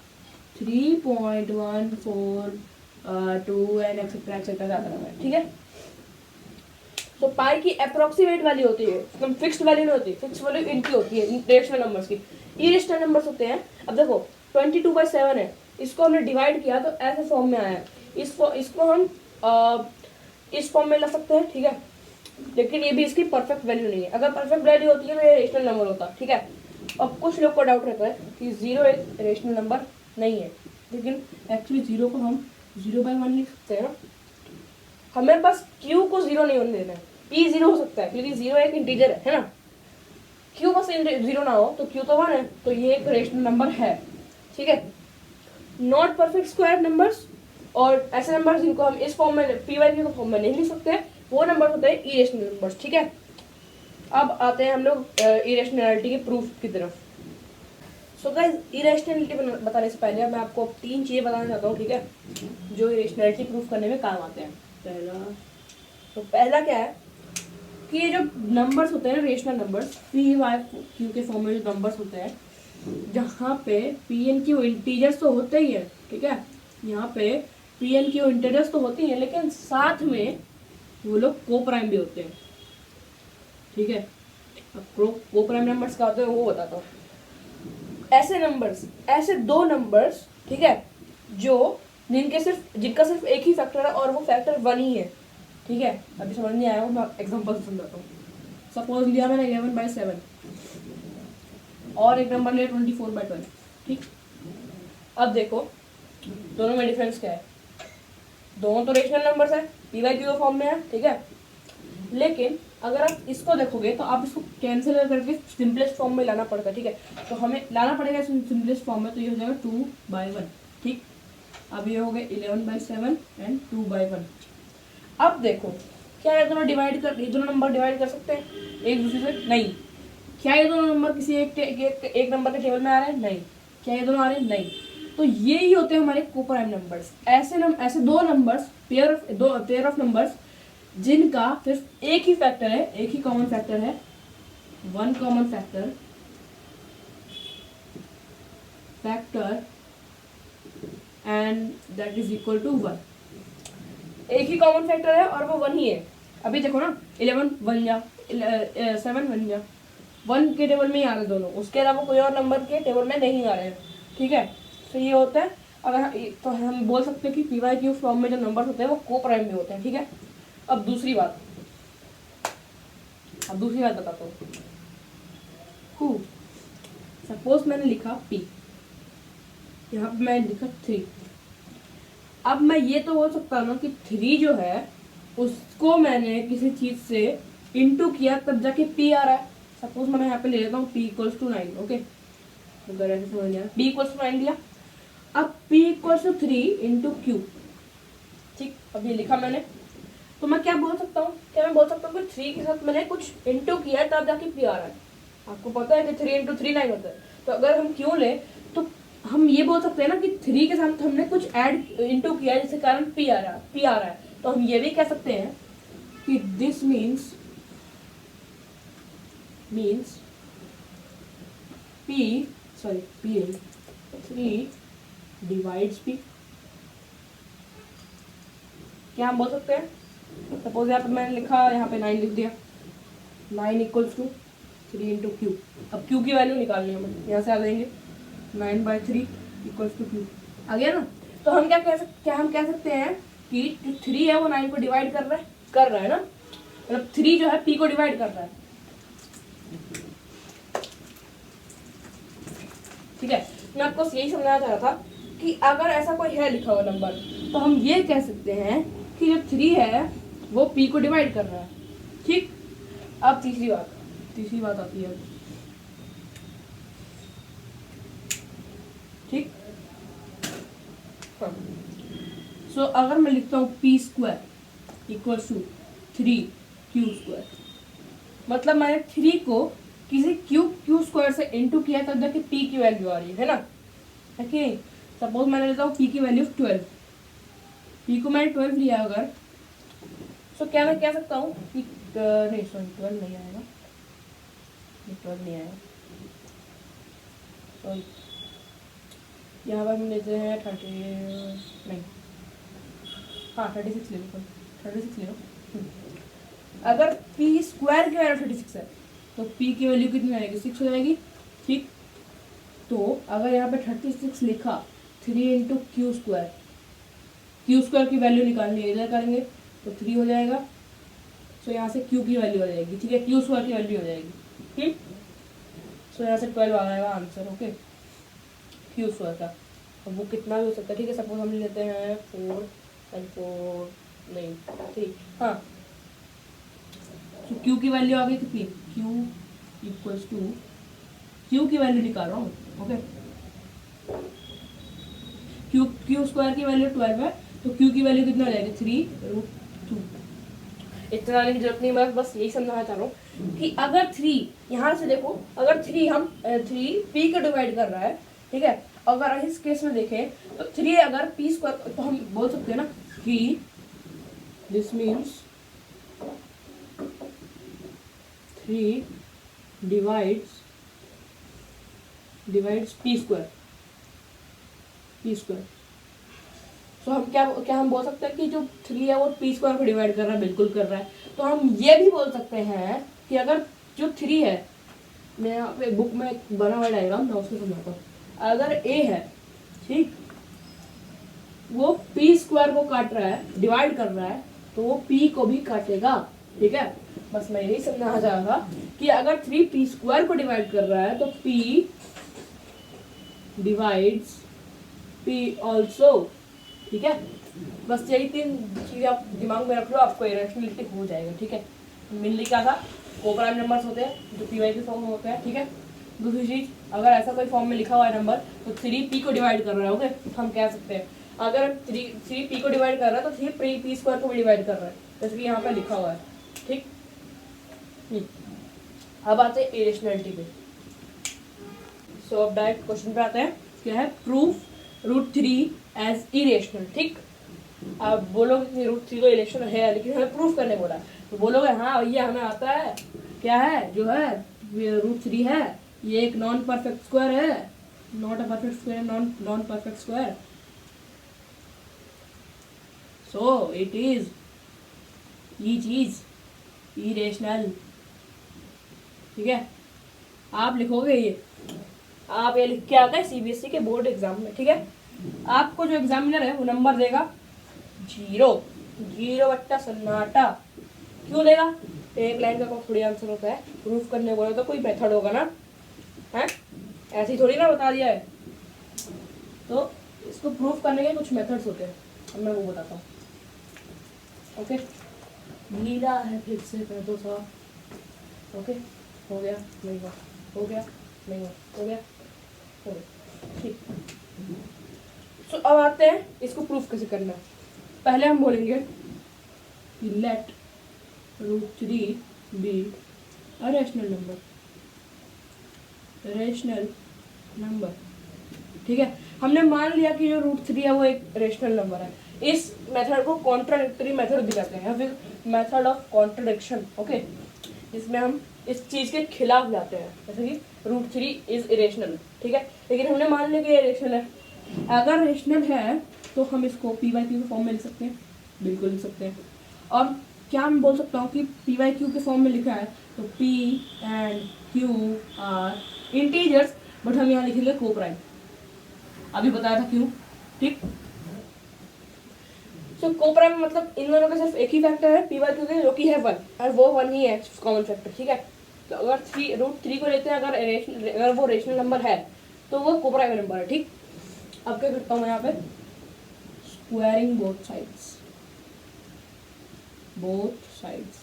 S1: 3.142 एंड एक्सेट्रा एक्सेट्रा जाता है। ठीक है, तो पाई की अप्रोक्सीमेट वैल्यू होती है, एकदम फिक्स्ड वैल्यू नहीं होती, फिक्स्ड वैल्यू इनकी होती है रेशनल नंबर्स की। इरेशनल नंबर्स होते हैं, अब देखो 22/7 है, इसको हमने डिवाइड किया तो ऐसे फॉर्म में आया है, इसको हम इस फॉर्म में ला सकते हैं। ठीक है, लेकिन ये भी इसकी परफेक्ट वैल्यू नहीं है। अगर परफेक्ट वैल्यू होती है तो ये रेशनल नंबर होता। ठीक है, अब कुछ लोग को डाउट रहता है कि 0 एक रेशनल नंबर नहीं है, लेकिन एक्चुअली 0 को हम 0/1 लिख सकते हैं ना। हमें बस q को 0 नहीं होने देना है, p 0 हो सकता है क्योंकि 0 एक इंटीजर है ना। q बस 0 ना हो तो q तो 1 है, तो ये एक रेशनल नंबर है। ठीक है, नॉट परफेक्ट स्क्वायर नंबर्स और ऐसे नंबर्स जिनको हम इस फॉर्म में p बाई क्यू के फॉर्म में नहीं लिख सकते, वो नंबर होते हैं इरेशनल नंबर्स। ठीक है, अब आते हैं हम लोग इरेशनैलिटी के प्रूफ की तरफ। सो गाइस, इरेशनैलिटी बताने से पहले मैं आपको 3 चीज़ें बताना चाहता हूँ। ठीक है, जो इरेशनैलिटी प्रूफ करने में काम आते हैं। पहला क्या है कि ये जो नंबर्स होते हैं, rational numbers, p by Q के फॉर्म में जो नंबर्स होते हैं, जहाँ पे p एंड q इंटीजर्स तो होते ही है। ठीक है, यहाँ पे p एंड q इंटीजर्स तो होती हैं, लेकिन साथ में वो लोग को प्राइम भी होते हैं। ठीक है, अब को प्राइम नंबर्स क्या होते हैं वो बताता हूँ। ऐसे नंबर्स, ऐसे दो नंबर्स ठीक है, जो जिनका सिर्फ एक ही फैक्टर है और वो फैक्टर 1 ही है। ठीक है, अभी समझ नहीं आया हो, मैं एग्जांपल से समझाता हूँ। सपोज लिया मैंने 11/7 और एक नंबर लिया 24/12। ठीक, अब देखो दोनों में डिफरेंस क्या है, दोनों तो रेशनल नंबर्स है, पी बाई क्यू फॉर्म में है। ठीक है, लेकिन अगर आप इसको देखोगे तो आप इसको कैंसिल करके सिंपलेस्ट फॉर्म में लाना पड़ता है। ठीक है, तो हमें लाना पड़ेगा सिंपलेस्ट फॉर्म में, तो ये हो जाएगा 2/1। ठीक, अब ये हो गए 11/7 एंड 2/1। अब देखो क्या ये दोनों नंबर डिवाइड कर सकते हैं एक दूसरे से? नहीं। क्या ये दोनों नंबर किसी एक नंबर के टेबल में आ रहे हैं? नहीं। क्या ये दोनों आ रहे हैं? नहीं। तो ये ही होते हैं हमारे कोप्राइम नंबर्स। ऐसे दो नंबर्स, पेयर ऑफ नंबर्स जिनका सिर्फ एक ही फैक्टर है, एक ही कॉमन फैक्टर है, one common factor and that is equal to 1। एक ही कॉमन फैक्टर है और वो 1 ही है। अभी देखो ना, 11 1 जा, 7 1 जा, 1 के टेबल में ही आ रहे दोनों, उसके अलावा कोई और नंबर के टेबल में नहीं आ रहे हैं। ठीक है, तो ये होता है। अगर तो हम बोल सकते हैं कि पी वाई क्यू फॉर्म में जो नंबर होते हैं वो को प्राइम में होते हैं। ठीक है, अब दूसरी बात बताता हूँ। सपोज मैंने लिखा p, यहाँ पे मैंने लिखा 3। अब मैं ये तो बोल सकता हूँ ना कि 3 जो है उसको मैंने किसी चीज से इंटू किया तब जाके p आ रहा है। सपोज मैं यहाँ पे ले लेता हूँ p इक्वल्स टू 9। ओके, अगर ऐसे समझ लिया, p इक्वल्स टू 9 दिया, अब p equals to 3 into q. ठीक, अब ये लिखा मैंने, तो मैं क्या बोल सकता हूँ? क्या मैं बोल सकता हूँ कि 3 के साथ मैंने कुछ इंटू किया है तब जाके p आ रहा है। आपको पता है कि 3 इंटू 3 9 होता है। तो अगर हम क्यों ले तो हम ये बोल सकते हैं ना कि 3 के साथ हमने कुछ ऐड इंटू किया है जिसके कारण p आ रहा है। तो हम ये भी कह सकते हैं कि this means p 3 divides p। क्या हम बोल सकते हैं? सपोज यहाँ पे मैंने लिखा, यहाँ पे 9 लिख दिया, 9 इक्वल्स टू 3 इंटू क्यू। अब क्यू की वैल्यू निकालनी है हमें, यहाँ से आ जाएंगे 9/3 इक्वल्स टू क्यू। आ गया ना? तो हम क्या हम कह सकते हैं कि जो 3 है वो 9 को डिवाइड कर रहा है ना, मतलब 3 जो है p को डिवाइड कर रहा है। ठीक है, मैं आपको यही समझाना चाह रहा था कि अगर ऐसा कोई है लिखा हुआ नंबर तो हम ये कह सकते हैं कि जो 3 है वो p को डिवाइड कर रहा है। ठीक, अब तीसरी बात आती है। ठीक, हाँ, सो अगर मैं लिखता हूँ p² इक्वल्स टू 3q², मतलब मैंने 3 को किसी q² से इंटू किया तब जाके p की वैल्यू आ रही है ना। ओके, सपोज मैंने लेता हूँ p की वैल्यू 12, p को मैंने 12 लिया अगर, सो क्या मैं कह सकता हूँ कि नहीं सॉरी 12 नहीं आएगा, 12 नहीं आएगा, सॉरी यहाँ पर हम लेते हैं 36 ले लो, 36 ले लो। अगर p² की वैल्यू 36 है तो p की वैल्यू कितनी आएगी? 6 हो जाएगी। ठीक, तो अगर यहाँ पे 36 लिखा 3 इंटू q² की वैल्यू निकालनी है, इधर करेंगे तो 3 हो जाएगा। सो यहाँ से q की वैल्यू हो जाएगी। ठीक है, q² की वैल्यू हो जाएगी। ठीक, सो यहाँ से 12 आ जाएगा आंसर। ओके, q² का, अब वो कितना भी हो सकता है। ठीक है, सपोज हम लेते हैं 4 नहीं 3, हाँ, तो q की वैल्यू आ गई कितनी? q इक्वल्स टू, q की वैल्यू निकाल रहा हूँ। ओके, q² की वैल्यू 12 है तो q की वैल्यू कितना हो जाएगी? 3√2। इतना लाने की जरूरत नहीं, मैं बस यही समझाना चाह रहा हूँ कि अगर 3 यहाँ से देखो, अगर 3 p को डिवाइड कर रहा है। ठीक है, अगर इस केस में देखें तो 3 अगर p², तो हम बोल सकते हैं ना कि दिस मीन्स 3 डिवाइड्स p²। तो हम क्या हम बोल सकते हैं कि जो 3 है वो p² को डिवाइड कर रहा है? बिल्कुल कर रहा है। तो हम ये भी बोल सकते हैं कि अगर जो 3 है, मैं यहाँ पे बुक में बना हुआ डायग्राम मैं उसको समझाता हूँ। अगर a है, ठीक, वो पी स्क्वायर को काट रहा है, डिवाइड कर रहा है, तो वो पी को भी काटेगा। ठीक है, बस मैं यही समझाना चाह रहा था कि अगर 3p स्क्वायर को डिवाइड कर रहा है तो p डिवाइड्स p ऑल्सो। ठीक है, बस यही 3 चीज़ें आप दिमाग में रख लो, आपको इरेशनलिटी हो जाएगा। ठीक है, मेनली क्या था, कोप्राइम नंबर्स होते हैं जो पी वाई के फॉर्म में होते हैं। ठीक है, दूसरी चीज़, अगर ऐसा कोई फॉर्म में लिखा हुआ है नंबर तो 3p को डिवाइड कर रहा है। ओके, तो हम कह सकते हैं अगर 3p को डिवाइड कर रहा है तो 3p स्क्वायर को भी डिवाइड कर रहा है, जैसे कि यहाँ पे लिखा हुआ है। ठीक, अब आते हैं इरेशनलिटी पे। सो अब डायरेक्ट क्वेश्चन पे आते हैं, क्या है, प्रूफ √3 एज इरेशनल। ठीक, आप बोलोगे कि √3 तो इरेशनल है, लेकिन हमें प्रूफ करने बोला है, तो बोलोगे हाँ भैया हमें आता है, क्या है जो है √3 है, ये एक नॉन परफेक्ट स्क्वायर है, not a perfect square, non perfect square, so it is irrational. ठीक है, आप लिखोगे ये, आप ये लिख के आता है सीबीएसई के बोर्ड एग्जाम में। ठीक है, आपको जो एग्जामिनर है वो नंबर देगा 0 बट्टा सन्नाटा। क्यों देगा, एक लाइन का थोड़ी आंसर होता है, प्रूफ करने बोले तो कोई मेथड होगा ना, है ऐसे ही थोड़ी ना बता दिया है, तो इसको प्रूफ करने के कुछ मेथड्स होते हैं, अब मैं वो बताता हूँ। ओके, नीला है फिर से कर दो साफ। ओके, हो गया नहीं हुआ, हो गया नहीं हुआ, हो गया हो गया। ठीक, सो अब आते हैं इसको प्रूफ कैसे करना है। पहले हम बोलेंगे कि let √3 be a rational number. ठीक है, हमने मान लिया कि जो √3 है वो एक रेशनल नंबर है। इस मेथड को कॉन्ट्राडिक्टरी मेथड भी कहते हैं, या फिर मेथड ऑफ कॉन्ट्रडिक्शन। ओके, इसमें हम इस चीज़ के खिलाफ जाते हैं, जैसे कि √3 इज इरेशनल। ठीक है, लेकिन हमने मान लिया कि ये रेशनल है। अगर रेशनल है तो हम इसको p/q के फॉर्म में लिख सकते हैं, बिल्कुल लिख सकते हैं। और क्या मैं बोल सकता हूँ कि p/q के फॉर्म में लिखा है तो p and q are integers, but हम यहाँ लिखेंगे कोप्राइम, अभी बताया था क्यों। ठीक, तो कोप्राइम मतलब इन दोनों का सिर्फ एक ही फैक्टर है p/q के, जो कि है 1, और वो 1 ही है कॉमन फैक्टर। ठीक है, तो अगर √3 को लेते हैं, अगर वो रेशनल नंबर है तो वो कोप्राइम नंबर है। ठीक, अब क्या करता हूँ मैं यहाँ पे, स्क्वायरिंग बोथ साइड्स।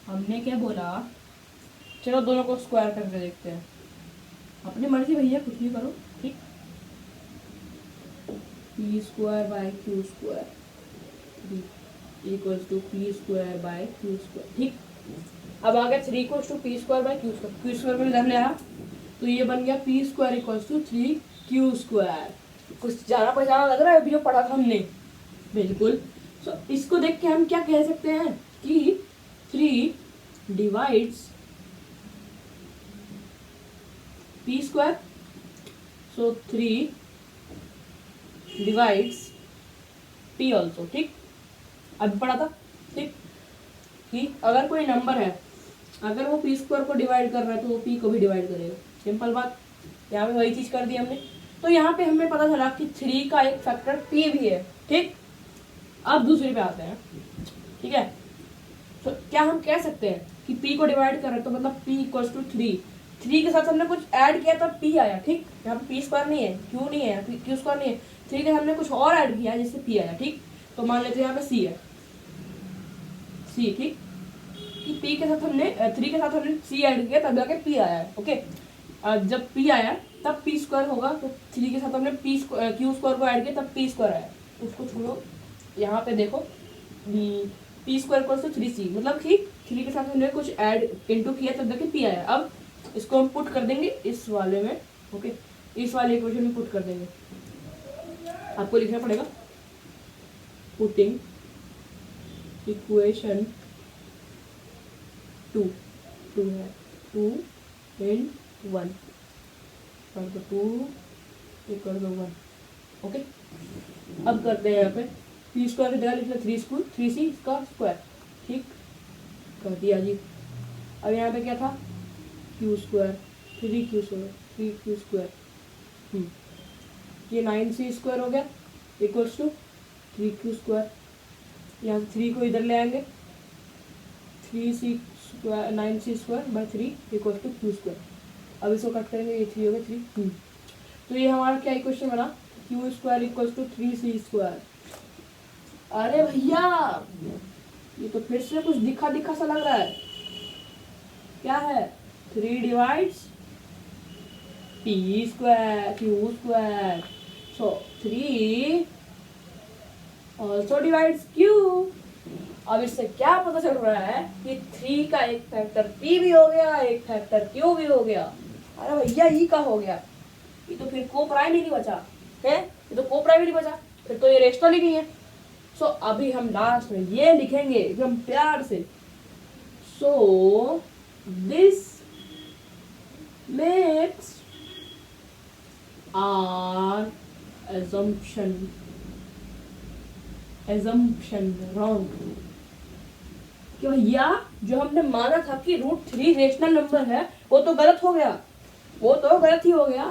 S1: हमने क्या बोला, चलो दोनों को स्क्वायर करके देखते हैं, अपनी मर्जी भैया, कुछ भी करो। ठीक, p²/q² इक्वल्स टू p²/q²। ठीक, अब आ गया 3 = p²/q², q² में इधर ले आया तो ये बन गया p² = 3q²। कुछ जाना पहचाना लग रहा है अभी जो पढ़ा था हमने, बिल्कुल। सो इसको देख के हम क्या कह सकते हैं कि 3 डिवाइड्स p², सो 3 डिवाइड्स p ऑल्सो। ठीक, अभी पढ़ा था। ठीक, कि अगर कोई नंबर है, अगर वो p² को डिवाइड कर रहा है तो वो p को भी डिवाइड करेगा, सिंपल बात। यहाँ पे वही चीज़ कर दी हमने, तो यहाँ पे हमें पता चला कि 3 का एक फैक्टर p भी है। ठीक, अब दूसरे पे आते हैं। ठीक है, तो क्या हम कह सकते हैं कि p को डिवाइड कर रहे हैं तो मतलब p = 3 के साथ हमने कुछ ऐड किया तब p आया। ठीक, यहाँ पे p² नहीं है, q नहीं है, q² नहीं है, 3 के हमने कुछ और ऐड किया जिससे p आया। ठीक, तो मान लेते हैं यहाँ पे c है, c। ठीक, कि p के साथ हमने 3 के साथ हमने c ऐड किया तब जाके p आया है। ओके, जब p आया तब p² होगा, तो 3 के साथ हमने q² को ऐड किया तब p² आया। उसको छोड़ो, यहाँ पे देखो p² = 3c, मतलब कि 3 के साथ हमने कुछ ऐड इनटू किया तब जाके p आया। अब इसको हम पुट कर देंगे इस वाले में। ओके, इस वाले इक्वेशन में पुट कर देंगे, आपको लिखना पड़ेगा पुटिंग इक्वेशन 2 है 2 इन 1 कर दो 2 ये कर दो 1। ओके, अब करते हैं यहाँ पे p² की जगह लिखना 3c इसका स्क्वायर। ठीक, कर दिया जी। अब यहाँ पे क्या था, q², 3q², ये 9c² हो गया। Equals to 3q²। यहाँ 3 को इधर ले आएंगे, 3c² 9c²/3 equals to q²। अब इसको कट करेंगे, ये 3 हो गया 3। तो ये हमारा क्या इक्वेशन बना, q² इक्वल्स टू 3c²। अरे भैया ये तो फिर से कुछ दिखा दिखा सा लग रहा है। क्या है, 3 डिवाइड्स q²। सो 3 ऑल्सो डिवाइड्स q। अब इससे क्या पता चल रहा है कि 3 का एक फैक्टर p भी हो गया, एक फैक्टर q भी हो गया। अरे भैया ये का हो गया, ये तो फिर को प्राइम ही नहीं बचा है, ये तो को प्राइम ही नहीं बचा, फिर तो ये रेशनल ही नहीं है। सो अभी हम लास्ट में ये लिखेंगे एकदम प्यार से, so this makes our assumption wrong। कि भैया जो हमने माना था कि √3 रेशनल नंबर है वो तो गलत हो गया, वो तो गलत ही हो गया।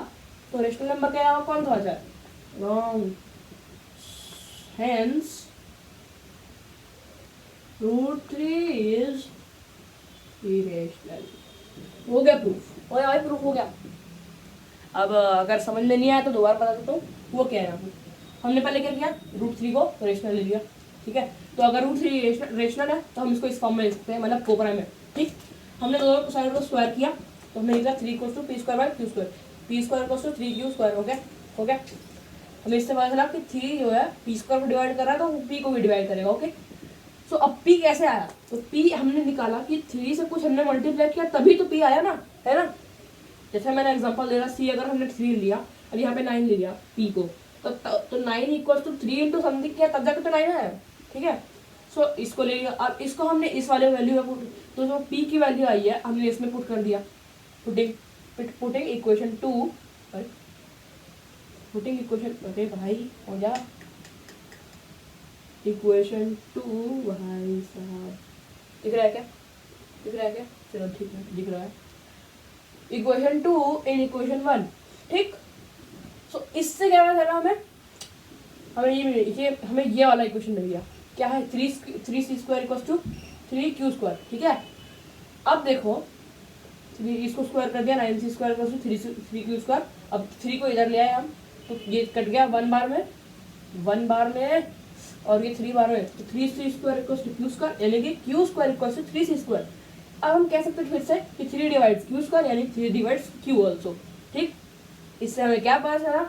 S1: तो रेशनल नंबर के अलावा कौन था, रॉन्ग। Hence √3 is irrational. हो गया प्रूफ, हो गया भाई, प्रूफ हो गया। अब अगर समझ में नहीं आया तो दोबारा बता देता हूँ वो क्या है। हमने पहले क्या किया, √3 को रेशनल ले लिया, ठीक है। तो अगर √3 रेशनल है तो हम इसको इस फॉर्म में लिख सकते हैं, मतलब कोपराइम में, ठीक। हमने दोनों साइड को स्क्वायर किया तो हमने लिखा 3 = p²/q²। p² = 3q² हो गया, हो गया। हमें इससे पता चला कि 3 जो है p² को डिवाइड कर रहा है तो p को भी डिवाइड करेगा, ओके। सो अब p कैसे आया, तो p हमने निकाला कि 3 से कुछ हमने मल्टीप्लाई किया तभी तो p आया ना, है ना। जैसे मैंने एग्जांपल दे रहा, c अगर हमने 3 लिया, अब यहाँ पे 9 ले लिया p को, तो 9 = 3 इंटू समथिंग किया तब जाकर तो 9 आया, ठीक है। सो इसको ले लिया, अब इसको हमने इस वाले वैल्यू में पुट, तो जो p की वैल्यू आई है हमने इसमें पुट कर दिया। पुटिंग इक्वेशन 2, पुटिंग इक्वेशन, अरे भाई हो जा, इक्वेशन 2 भाई साहब, दिख रहा है क्या, दिख रहा है क्या, चलो ठीक है दिख रहा है। इक्वेशन 2 इन इक्वेशन 1, ठीक। सो इससे क्या पता चला हमें, हमें ये वाला इक्वेशन मिल गया, क्या है, 3c² = 3q², ठीक है। अब देखो 3 इसको स्क्वायर कर दिया, 9c² = 3q²। अब 3 को इधर ले आए हम तो ये कट गया 1 बार में, 1 बार में, और ये 3 बार में, तो 3c² = q², यानी कि q² = 3c²। अब हम कह सकते हैं फिर से कि 3 डिवाइड्स q² यानी 3 डिवाइड्स q ऑल्सो, ठीक। इससे हमें क्या पता चला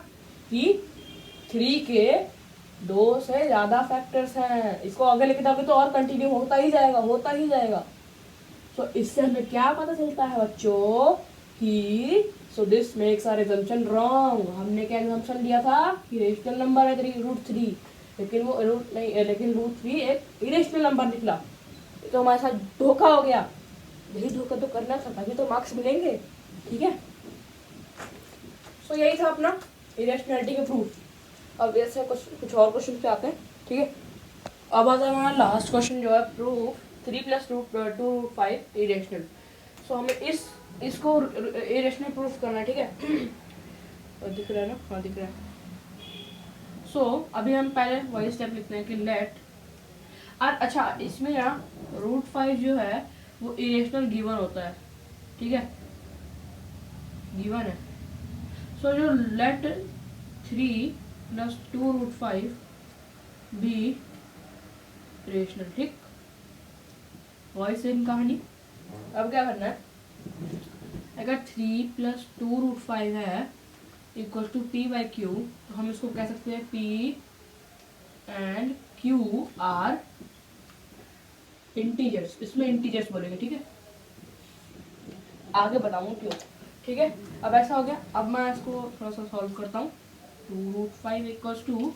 S1: कि 3 के 2 से ज़्यादा फैक्टर्स हैं। इसको आगे लेके जाओगे तो और कंटिन्यू होता ही जाएगा, होता ही जाएगा। सो इससे हमें क्या पता चलता है बच्चों कि so this makes our assumption wrong. हमने क्या assumption लिया था कि रेशनल नंबर है √3, लेकिन वो लेकिन √3 एक इरेशनल नंबर निकला। तो हमारे साथ धोखा हो गया, यही धोखा तो करना था तभी तो मार्क्स मिलेंगे, ठीक है। सो यही था अपना इरेशनैलिटी का प्रूफ। अब ऐसे कुछ और क्वेश्चन पे आते हैं, ठीक है। अब आता है हमारा लास्ट क्वेश्चन जो है प्रूफ 3 + √2 √5 इरेशनल। सो हमें इसको इरेशनल प्रूफ करना है, ठीक है। तो दिख रहा है ना, हाँ दिख रहा है। सो अभी हम पहले वही स्टेप लिखते हैं कि लेट, और अच्छा इसमें ना √5 जो है वो इरेशनल गिवन होता है, ठीक है, गिवन है। सो जो लेट 3 + 2 √5 बी रेशनल, ठीक। वही सेम कहानी। अब क्या करना है, अगर 3 + 2 √5 है इक्वल टू p/q, तो हम इसको कह सकते हैं p and q are integers. इसमें इंटीजर्स बोलेंगे, ठीक है, आगे बताऊँ क्यों, ठीक है। अब ऐसा हो गया, अब मैं इसको थोड़ा सा सॉल्व करता हूँ। 2 √5 इक्वल्स टू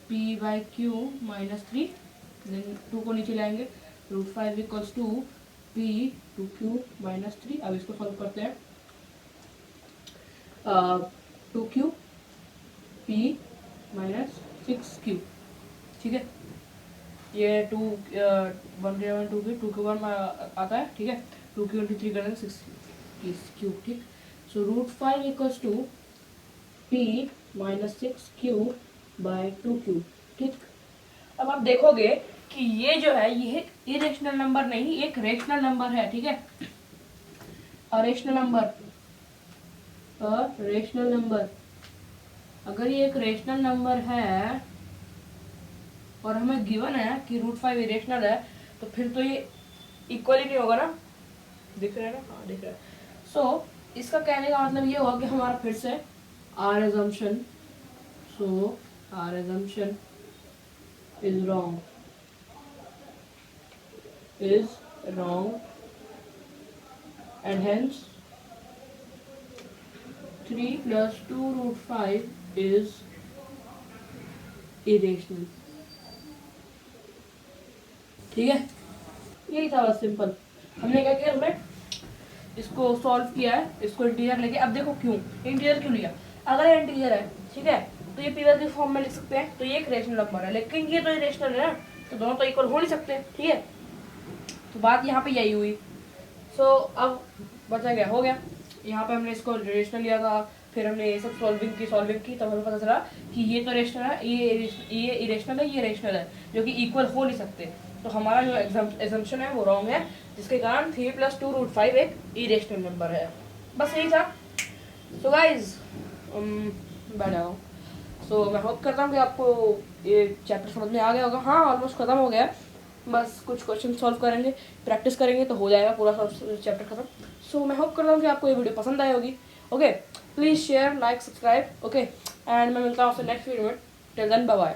S1: p/q -3, देन 2 को नीचे लाएंगे, √5 equals to p to q -3। अब इसको सॉल्व करते हैं, 2q p -6q, ठीक है। ये 2 1 2 2 आता है, ठीक है। 2q × 3 कर देंगे 6q, ठीक। So √5 equals to p -6q by 2q। ठीक, अब आप देखोगे कि ये जो है ये इरेशनल नंबर नहीं, एक रेशनल नंबर है। ठीक है, रेशनल नंबर, रेशनल नंबर। अगर ये एक रेशनल नंबर है और हमें गिवन है कि √5 इरेशनल है, तो फिर तो ये इक्वल ही नहीं होगा ना। दिख रहा है ना, हाँ दिख रहा है। सो इसका कहने का मतलब ये हुआ कि हमारा फिर से our assumption, so our assumption is wrong, is wrong, and hence 3 plus 2√5 is irrational। ठीक है, यही था बस, सिंपल। हमने क्या किया, हमने इसको सॉल्व किया है, इसको इंटीजर लेके। अब देखो क्यों इंटीजर क्यों लिया, अगर ये इंटीजर है ठीक है तो ये पीवर की फॉर्म में लिख सकते हैं, तो ये एक रेशनल नंबर है, लेकिन ये तो इरेशनल है ना, तो दोनों तो इक्वल हो नहीं सकते। ठीक है, तो बात यहाँ पे यही हुई। सो अब बचा गया, हो गया। यहाँ पे हमने इसको रेशनल लिया था, फिर हमने ये सब सॉल्विंग की, तब हमें पता चला कि ये तो रेशनल है, ये इरेशनल है, ये रेशनल है, जो कि इक्वल हो नहीं सकते। तो हमारा जो एजम्पशन है वो रॉन्ग है, जिसके कारण 3 + 2√5 एक इरेशनल नंबर है। बस यही था। सो गाइज बैठ जाओ। सो मैं होप करता हूँ कि आपको ये चैप्टर समझ में आ गया होगा। हाँ, ऑलमोस्ट खत्म हो गया, बस कुछ क्वेश्चन सॉल्व करेंगे, प्रैक्टिस करेंगे तो हो जाएगा पूरा चैप्टर खत्म। सो मैं होप करता हूँ कि आपको ये वीडियो पसंद आई होगी। Okay, please share, like, subscribe. Okay, and मैं मिलता हूँ आपसे नेक्स्ट वीडियो में। Till then bye bye.